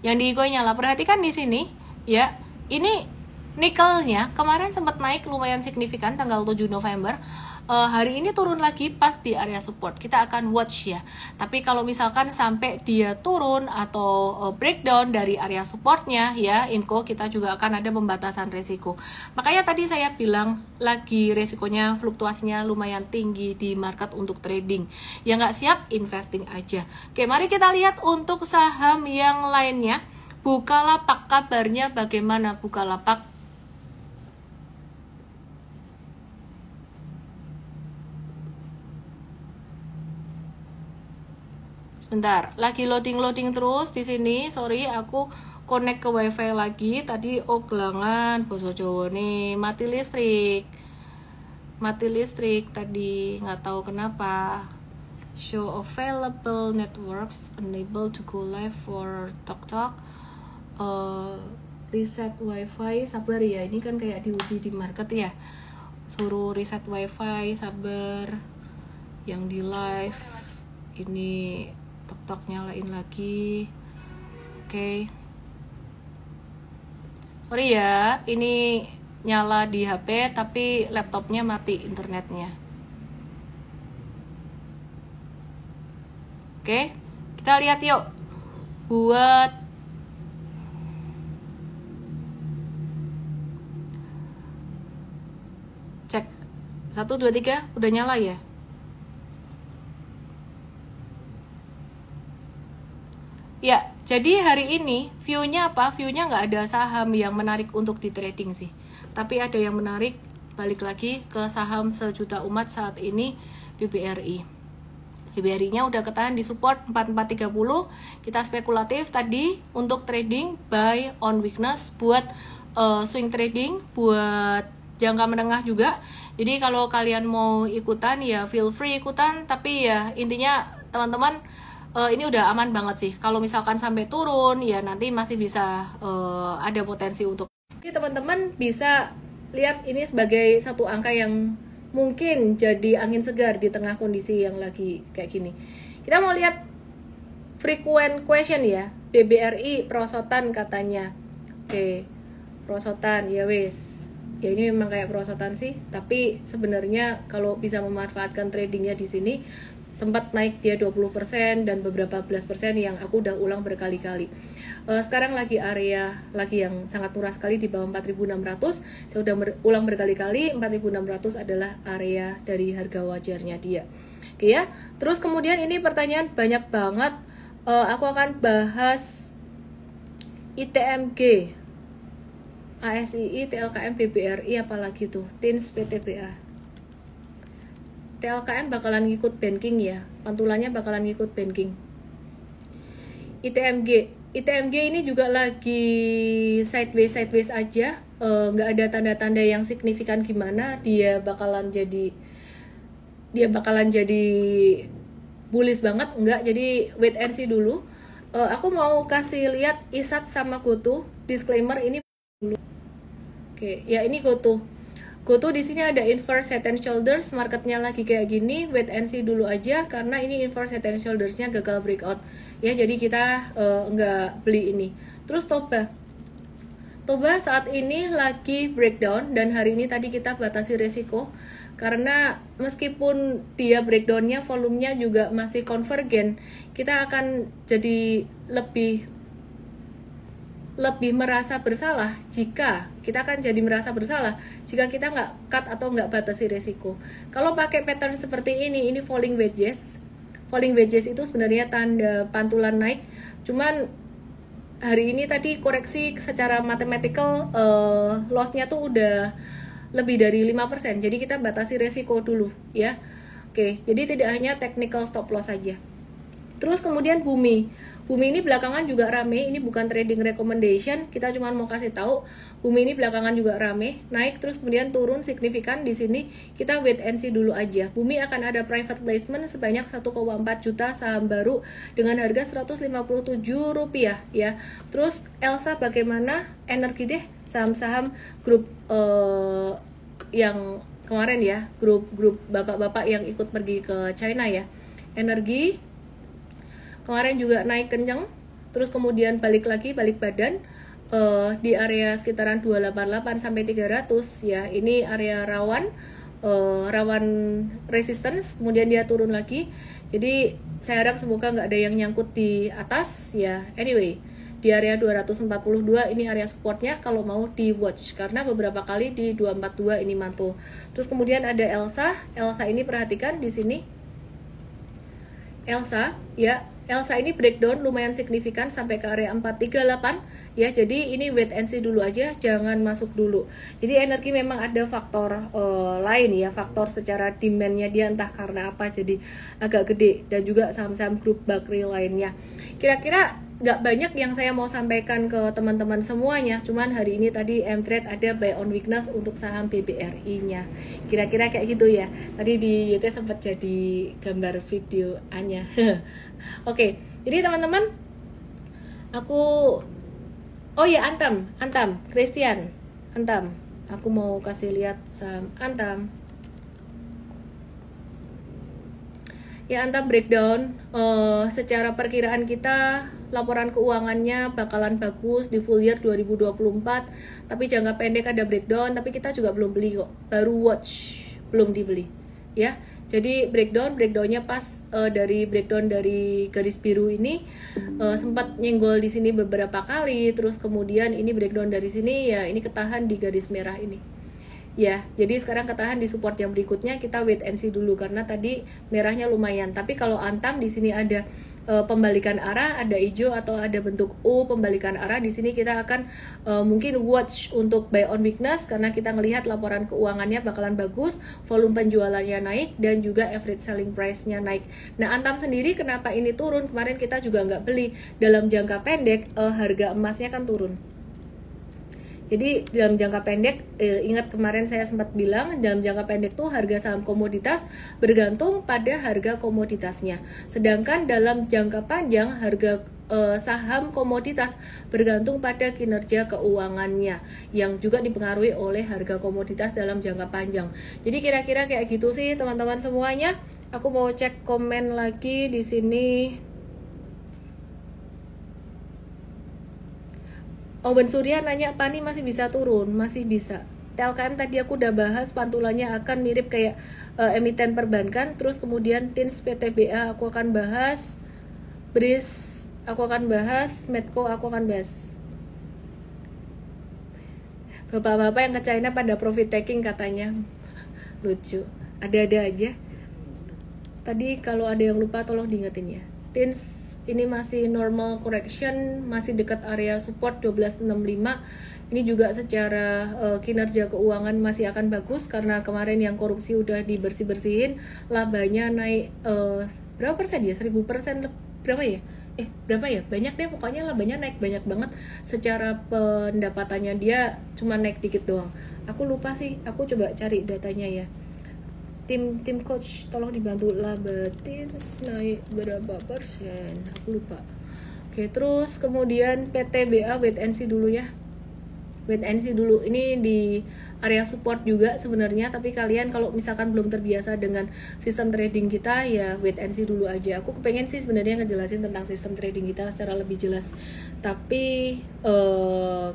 Yang di Igoi nyala. Perhatikan di sini ya. Ini nikelnya kemarin sempat naik lumayan signifikan tanggal 7 November. Hari ini turun lagi pas di area support. Kita akan watch ya. Tapi kalau misalkan sampai dia turun atau breakdown dari area supportnya ya, info kita juga akan ada pembatasan resiko. Makanya tadi saya bilang lagi resikonya fluktuasinya lumayan tinggi di market untuk trading. Yang nggak siap investing aja. Oke, mari kita lihat untuk saham yang lainnya. Bukalapak kabarnya bagaimana Bukalapak? Sebentar, lagi loading terus di sini. Sorry, aku connect ke wifi lagi. Tadi gelangan boso Jawa nih, mati listrik tadi, nggak tahu kenapa. Show available networks unable to go live for TokTok. Reset wifi, sabar ya. Ini kan kayak diuji di market ya. Suruh reset wifi, sabar. Yang di live ini TokTok nyalain lagi. Oke. Sorry ya, ini nyala di HP tapi laptopnya mati internetnya. Oke, kita lihat yuk. Buat cek 1, 2, 3 udah nyala ya. Ya, jadi hari ini view-nya apa? View-nya nggak ada saham yang menarik untuk di trading sih. Tapi ada yang menarik, balik lagi ke saham sejuta umat saat ini, BBRI. BBRI-nya udah ketahan di support 4430. Kita spekulatif tadi untuk trading, buy on weakness, buat swing trading, buat jangka menengah juga. Jadi kalau kalian mau ikutan ya feel free ikutan, tapi ya intinya teman-teman ini udah aman banget sih. Kalau misalkan sampai turun ya nanti masih bisa ada potensi untuk. Oke, teman-teman bisa lihat ini sebagai satu angka yang mungkin jadi angin segar di tengah kondisi yang lagi kayak gini. Kita mau lihat frequent question ya. BBRI perosotan katanya. Oke, perosotan ya wes. Ya ini memang kayak perosotan sih, tapi sebenarnya kalau bisa memanfaatkan tradingnya di sini sempat naik dia 20% dan beberapa belas persen yang aku udah ulang berkali-kali. Sekarang lagi area lagi yang sangat murah sekali di bawah 4.600. Saya udah ulang berkali-kali, 4.600 adalah area dari harga wajarnya dia. Oke ya. Terus kemudian ini pertanyaan banyak banget. Aku akan bahas ITMG, ASII, TLKM, BBRI, apalagi tuh, TINS, PTBA. TLKM bakalan ngikut banking ya, pantulannya bakalan ngikut banking. ITMG ini juga lagi sideways aja, nggak ada tanda-tanda yang signifikan gimana dia bakalan jadi bullish banget, enggak. Jadi wait and see dulu. Aku mau kasih lihat ISAT sama GoTo, disclaimer ini dulu. Oke, ya ini GoTo. GoTo di sini ada inverse head and shoulders, marketnya lagi kayak gini, wait and see dulu aja karena ini inverse head and shoulders-nya gagal breakout. Ya, jadi kita nggak beli ini. Terus Toba saat ini lagi breakdown dan hari ini tadi kita batasi resiko karena meskipun dia breakdownnya volumenya juga masih konvergen, kita akan jadi lebih merasa bersalah jika kita kita nggak cut atau nggak batasi resiko. Kalau pakai pattern seperti ini falling wedges itu sebenarnya tanda pantulan naik, cuman hari ini tadi koreksi secara mathematical loss-nya tuh udah lebih dari 5%, jadi kita batasi resiko dulu ya. Oke, jadi tidak hanya technical stop loss saja. Terus kemudian Bumi Bumi ini belakangan juga rame, ini bukan trading recommendation, kita cuma mau kasih tahu Bumi ini belakangan juga rame, naik terus kemudian turun signifikan di sini. Kita wait and see dulu aja. Bumi akan ada private placement sebanyak 1,4 juta saham baru dengan harga Rp157 ya. Terus Elsa bagaimana? Energi deh, saham-saham grup yang kemarin ya, grup bapak-bapak yang ikut pergi ke China ya. Energi kemarin juga naik kenceng, terus kemudian balik badan di area sekitaran 288 sampai 300 ya. Ini area rawan resistance, kemudian dia turun lagi. Jadi saya harap semoga nggak ada yang nyangkut di atas ya. Anyway, di area 242 ini area supportnya kalau mau di watch, karena beberapa kali di 242 ini mantul. Terus kemudian ada Elsa ini perhatikan di sini. Elsa ini breakdown lumayan signifikan sampai ke area 438 ya. Jadi ini wait and see dulu aja, jangan masuk dulu. Jadi energi memang ada faktor lain ya, faktor secara demandnya dia entah karena apa jadi agak gede, dan juga saham-saham grup bakri lainnya. Kira-kira nggak banyak yang saya mau sampaikan ke teman-teman semuanya, cuman hari ini tadi M-Trade ada buy on weakness untuk saham BBRI-nya. Kira-kira kayak gitu ya. Tadi di YT sempat jadi gambar videonya. Oke, jadi teman-teman, Antam, Christian, Antam. Aku mau kasih lihat saham Antam. Ya, Antam breakdown. Secara perkiraan kita, laporan keuangannya bakalan bagus di full year 2024. Tapi jangka pendek ada breakdown, tapi kita juga belum beli kok. Baru watch, belum dibeli. Ya. Jadi breakdownnya pas dari breakdown dari garis biru ini sempat nyenggol di sini beberapa kali, terus kemudian ini breakdown dari sini ya, ini ketahan di garis merah ini. Ya, jadi sekarang ketahan di support yang berikutnya, kita wait and see dulu karena tadi merahnya lumayan. Tapi kalau Antam di sini ada pembalikan arah, ada hijau atau ada bentuk U pembalikan arah, di sini kita akan mungkin watch untuk buy on weakness karena kita ngelihat laporan keuangannya bakalan bagus, volume penjualannya naik dan juga average selling price-nya naik. Nah, Antam sendiri kenapa ini turun? Kemarin kita juga nggak beli. Dalam jangka pendek harga emasnya kan turun. Jadi dalam jangka pendek, ingat kemarin saya sempat bilang, dalam jangka pendek tuh harga saham komoditas bergantung pada harga komoditasnya. Sedangkan dalam jangka panjang harga saham komoditas bergantung pada kinerja keuangannya yang juga dipengaruhi oleh harga komoditas dalam jangka panjang. Jadi kira-kira kayak gitu sih teman-teman semuanya. Aku mau cek komen lagi di sini. Owen Surya nanya, Pani masih bisa turun? Masih bisa. TLKM tadi aku udah bahas, pantulannya akan mirip kayak emiten perbankan. Terus kemudian TINS PTBA aku akan bahas, BRIS aku akan bahas, Medco aku akan bahas. Bapak-bapak yang ke China pada profit taking katanya. Lucu, ada-ada aja. Tadi kalau ada yang lupa tolong diingetin ya. TINS ini masih normal correction, masih dekat area support 1265. Ini juga secara kinerja keuangan masih akan bagus karena kemarin yang korupsi udah dibersih-bersihin, labanya naik berapa persen ya? 1000% berapa ya? Berapa ya? Banyak deh, pokoknya labanya naik banyak banget. Secara pendapatannya dia cuma naik dikit doang. Aku lupa sih, aku coba cari datanya ya. Tim coach tolong dibantu laba TINS naik berapa persen, aku lupa. Oke, terus kemudian PTBA wait and see dulu ya. Wait and see dulu, ini di area support juga sebenarnya, tapi kalian kalau misalkan belum terbiasa dengan sistem trading kita ya wait and see dulu aja. Aku kepengen sih sebenarnya ngejelasin tentang sistem trading kita secara lebih jelas, tapi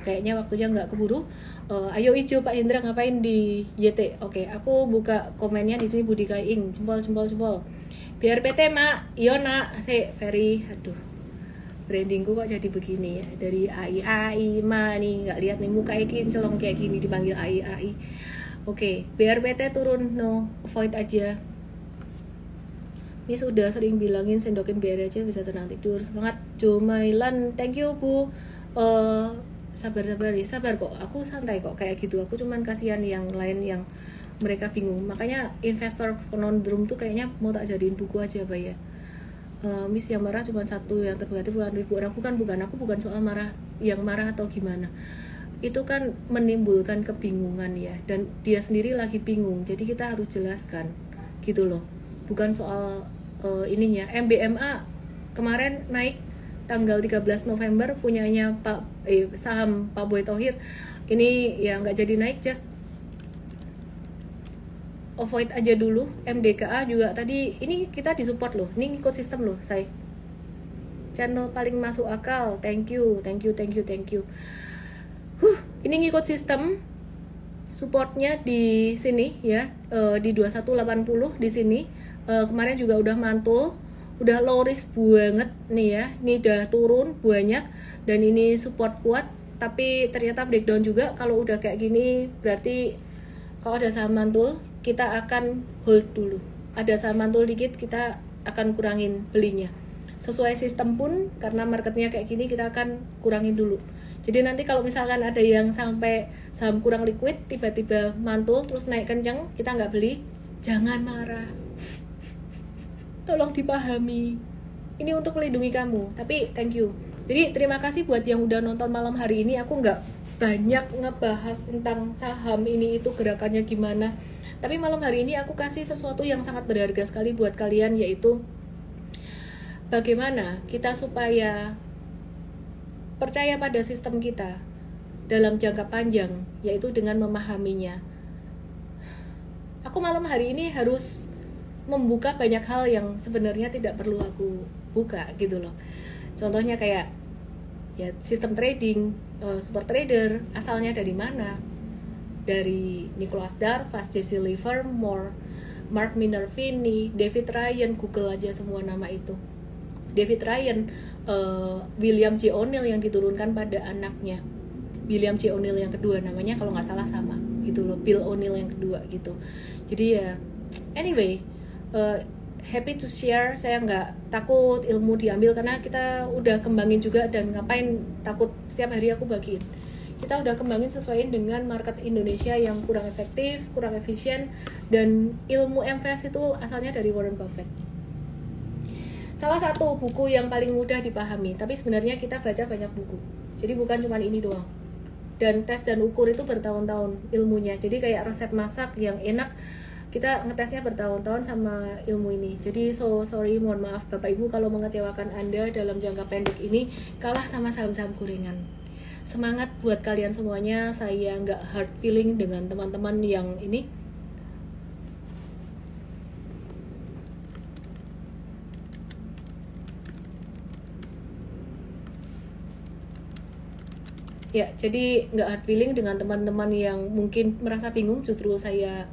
kayaknya waktunya nggak keburu. Ayo Ijo, Pak Hendra ngapain di YT? Oke, aku buka komennya di sini. Budi Kaing, jempol. Biar PT Mak, iya nak, Ferry, aduh. Brandingku kok jadi begini ya, dari AI ma nih, nggak lihat nih muka ikin celong kayak gini dipanggil AI. Oke, BRPT turun, no, avoid aja. Ini sudah sering bilangin sendokin biar aja bisa tenang tidur. Semangat Jomailan, thank you Bu. Sabar kok, aku santai kok kayak gitu. Aku cuman kasihan yang lain yang mereka bingung. Makanya investor conundrum tuh kayaknya mau tak jadiin buku aja Pak ya. Miss yang marah cuma satu, yang ternegatif puluhan ribu orang. Bukan, aku bukan soal marah, yang marah atau gimana. Itu kan menimbulkan kebingungan ya, dan dia sendiri lagi bingung, jadi kita harus jelaskan gitu loh. Bukan soal ininya. MBMA kemarin naik tanggal 13 November punyanya saham Pak Boy Thohir, ini ya nggak jadi naik, just avoid aja dulu. MDKA juga tadi, ini kita disupport loh, ini ngikut sistem loh. Saya channel paling masuk akal, thank you. Ini ngikut sistem, supportnya di sini ya, di 2180 di sini. Kemarin juga udah mantul, udah low risk banget nih ya, ini udah turun banyak dan ini support kuat, tapi ternyata breakdown juga. Kalau udah kayak gini berarti kalau ada saham mantul kita akan hold dulu, ada saham mantul dikit kita akan kurangin belinya sesuai sistem pun, karena marketnya kayak gini kita akan kurangin dulu. Jadi nanti kalau misalkan ada yang sampai saham kurang liquid tiba-tiba mantul terus naik kencang kita nggak beli, jangan marah, tolong dipahami, ini untuk melindungi kamu. Tapi thank you, jadi terima kasih buat yang udah nonton malam hari ini. Aku nggak banyak ngebahas tentang saham ini itu gerakannya gimana, tapi malam hari ini aku kasih sesuatu yang sangat berharga sekali buat kalian, yaitu bagaimana kita supaya percaya pada sistem kita dalam jangka panjang, yaitu dengan memahaminya. Aku malam hari ini harus membuka banyak hal yang sebenarnya tidak perlu aku buka gitu loh. Contohnya kayak ya sistem trading, super trader asalnya dari mana? Dari Nicholas Darvas, Jesse Livermore, Mark Minervini, David Ryan, Google aja semua nama itu. David Ryan, William J. O'Neill yang diturunkan pada anaknya, William J. O'Neill yang kedua namanya kalau nggak salah sama gitu loh, Bill O'Neill yang kedua gitu. Jadi ya anyway, happy to share. Saya nggak takut ilmu diambil karena kita udah kembangin juga, dan ngapain takut, setiap hari aku bagiin. Kita udah kembangin sesuaiin dengan market Indonesia yang kurang efektif, kurang efisien, dan ilmu invest itu asalnya dari Warren Buffett. Salah satu buku yang paling mudah dipahami, tapi sebenarnya kita baca banyak buku, jadi bukan cuma ini doang. Dan tes dan ukur itu bertahun-tahun ilmunya, jadi kayak resep masak yang enak kita ngetesnya bertahun-tahun sama ilmu ini. Jadi sorry, mohon maaf Bapak Ibu kalau mengecewakan Anda dalam jangka pendek ini, kalah sama saham-saham gorengan. Semangat buat kalian semuanya, saya nggak hard feeling dengan teman-teman yang ini. Ya, jadi nggak hard feeling dengan teman-teman yang mungkin merasa bingung. Justru saya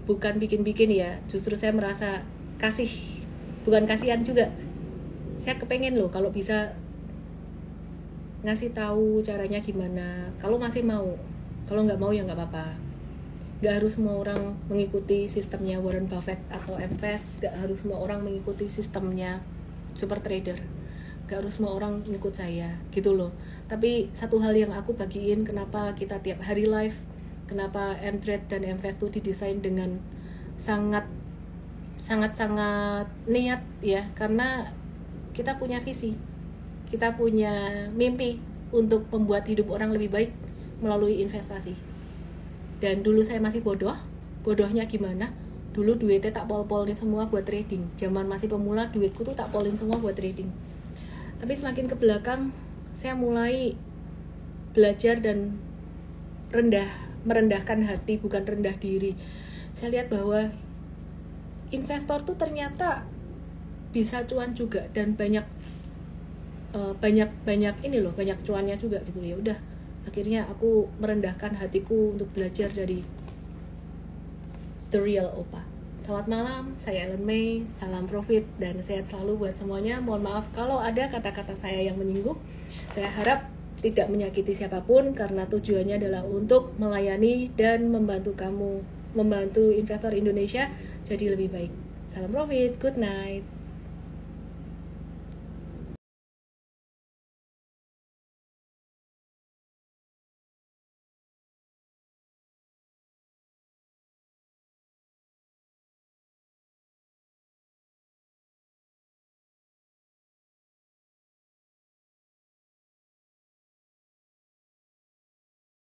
bukan bikin-bikin ya, justru saya merasa kasih, bukan kasihan juga. Saya kepengen loh kalau bisa ngasih tahu caranya gimana. Kalau masih mau, kalau nggak mau ya nggak apa-apa. Nggak harus semua orang mengikuti sistemnya Warren Buffett atau invest. Nggak harus semua orang mengikuti sistemnya super trader. Gak harus semua orang ngikut saya gitu loh. Tapi satu hal yang aku bagiin, kenapa kita tiap hari live, kenapa M-Trade dan Invest tuh didesain dengan sangat niat ya, karena kita punya visi, kita punya mimpi untuk membuat hidup orang lebih baik melalui investasi. Dan dulu saya masih bodohnya gimana? Dulu duitnya tak pol-polin semua buat trading. Zaman masih pemula duitku tuh tak polin semua buat trading. Tapi semakin ke belakang saya mulai belajar dan merendahkan hati, bukan rendah diri. Saya lihat bahwa investor tuh ternyata bisa cuan juga, dan banyak ini loh, banyak cuannya juga gitu. Ya udah, akhirnya aku merendahkan hatiku untuk belajar dari The Real Opa. Selamat malam, saya Ellen May, salam profit dan sehat selalu buat semuanya. Mohon maaf kalau ada kata-kata saya yang menyinggung. Saya harap tidak menyakiti siapapun, karena tujuannya adalah untuk melayani dan membantu kamu, membantu investor Indonesia jadi lebih baik. Salam profit, good night.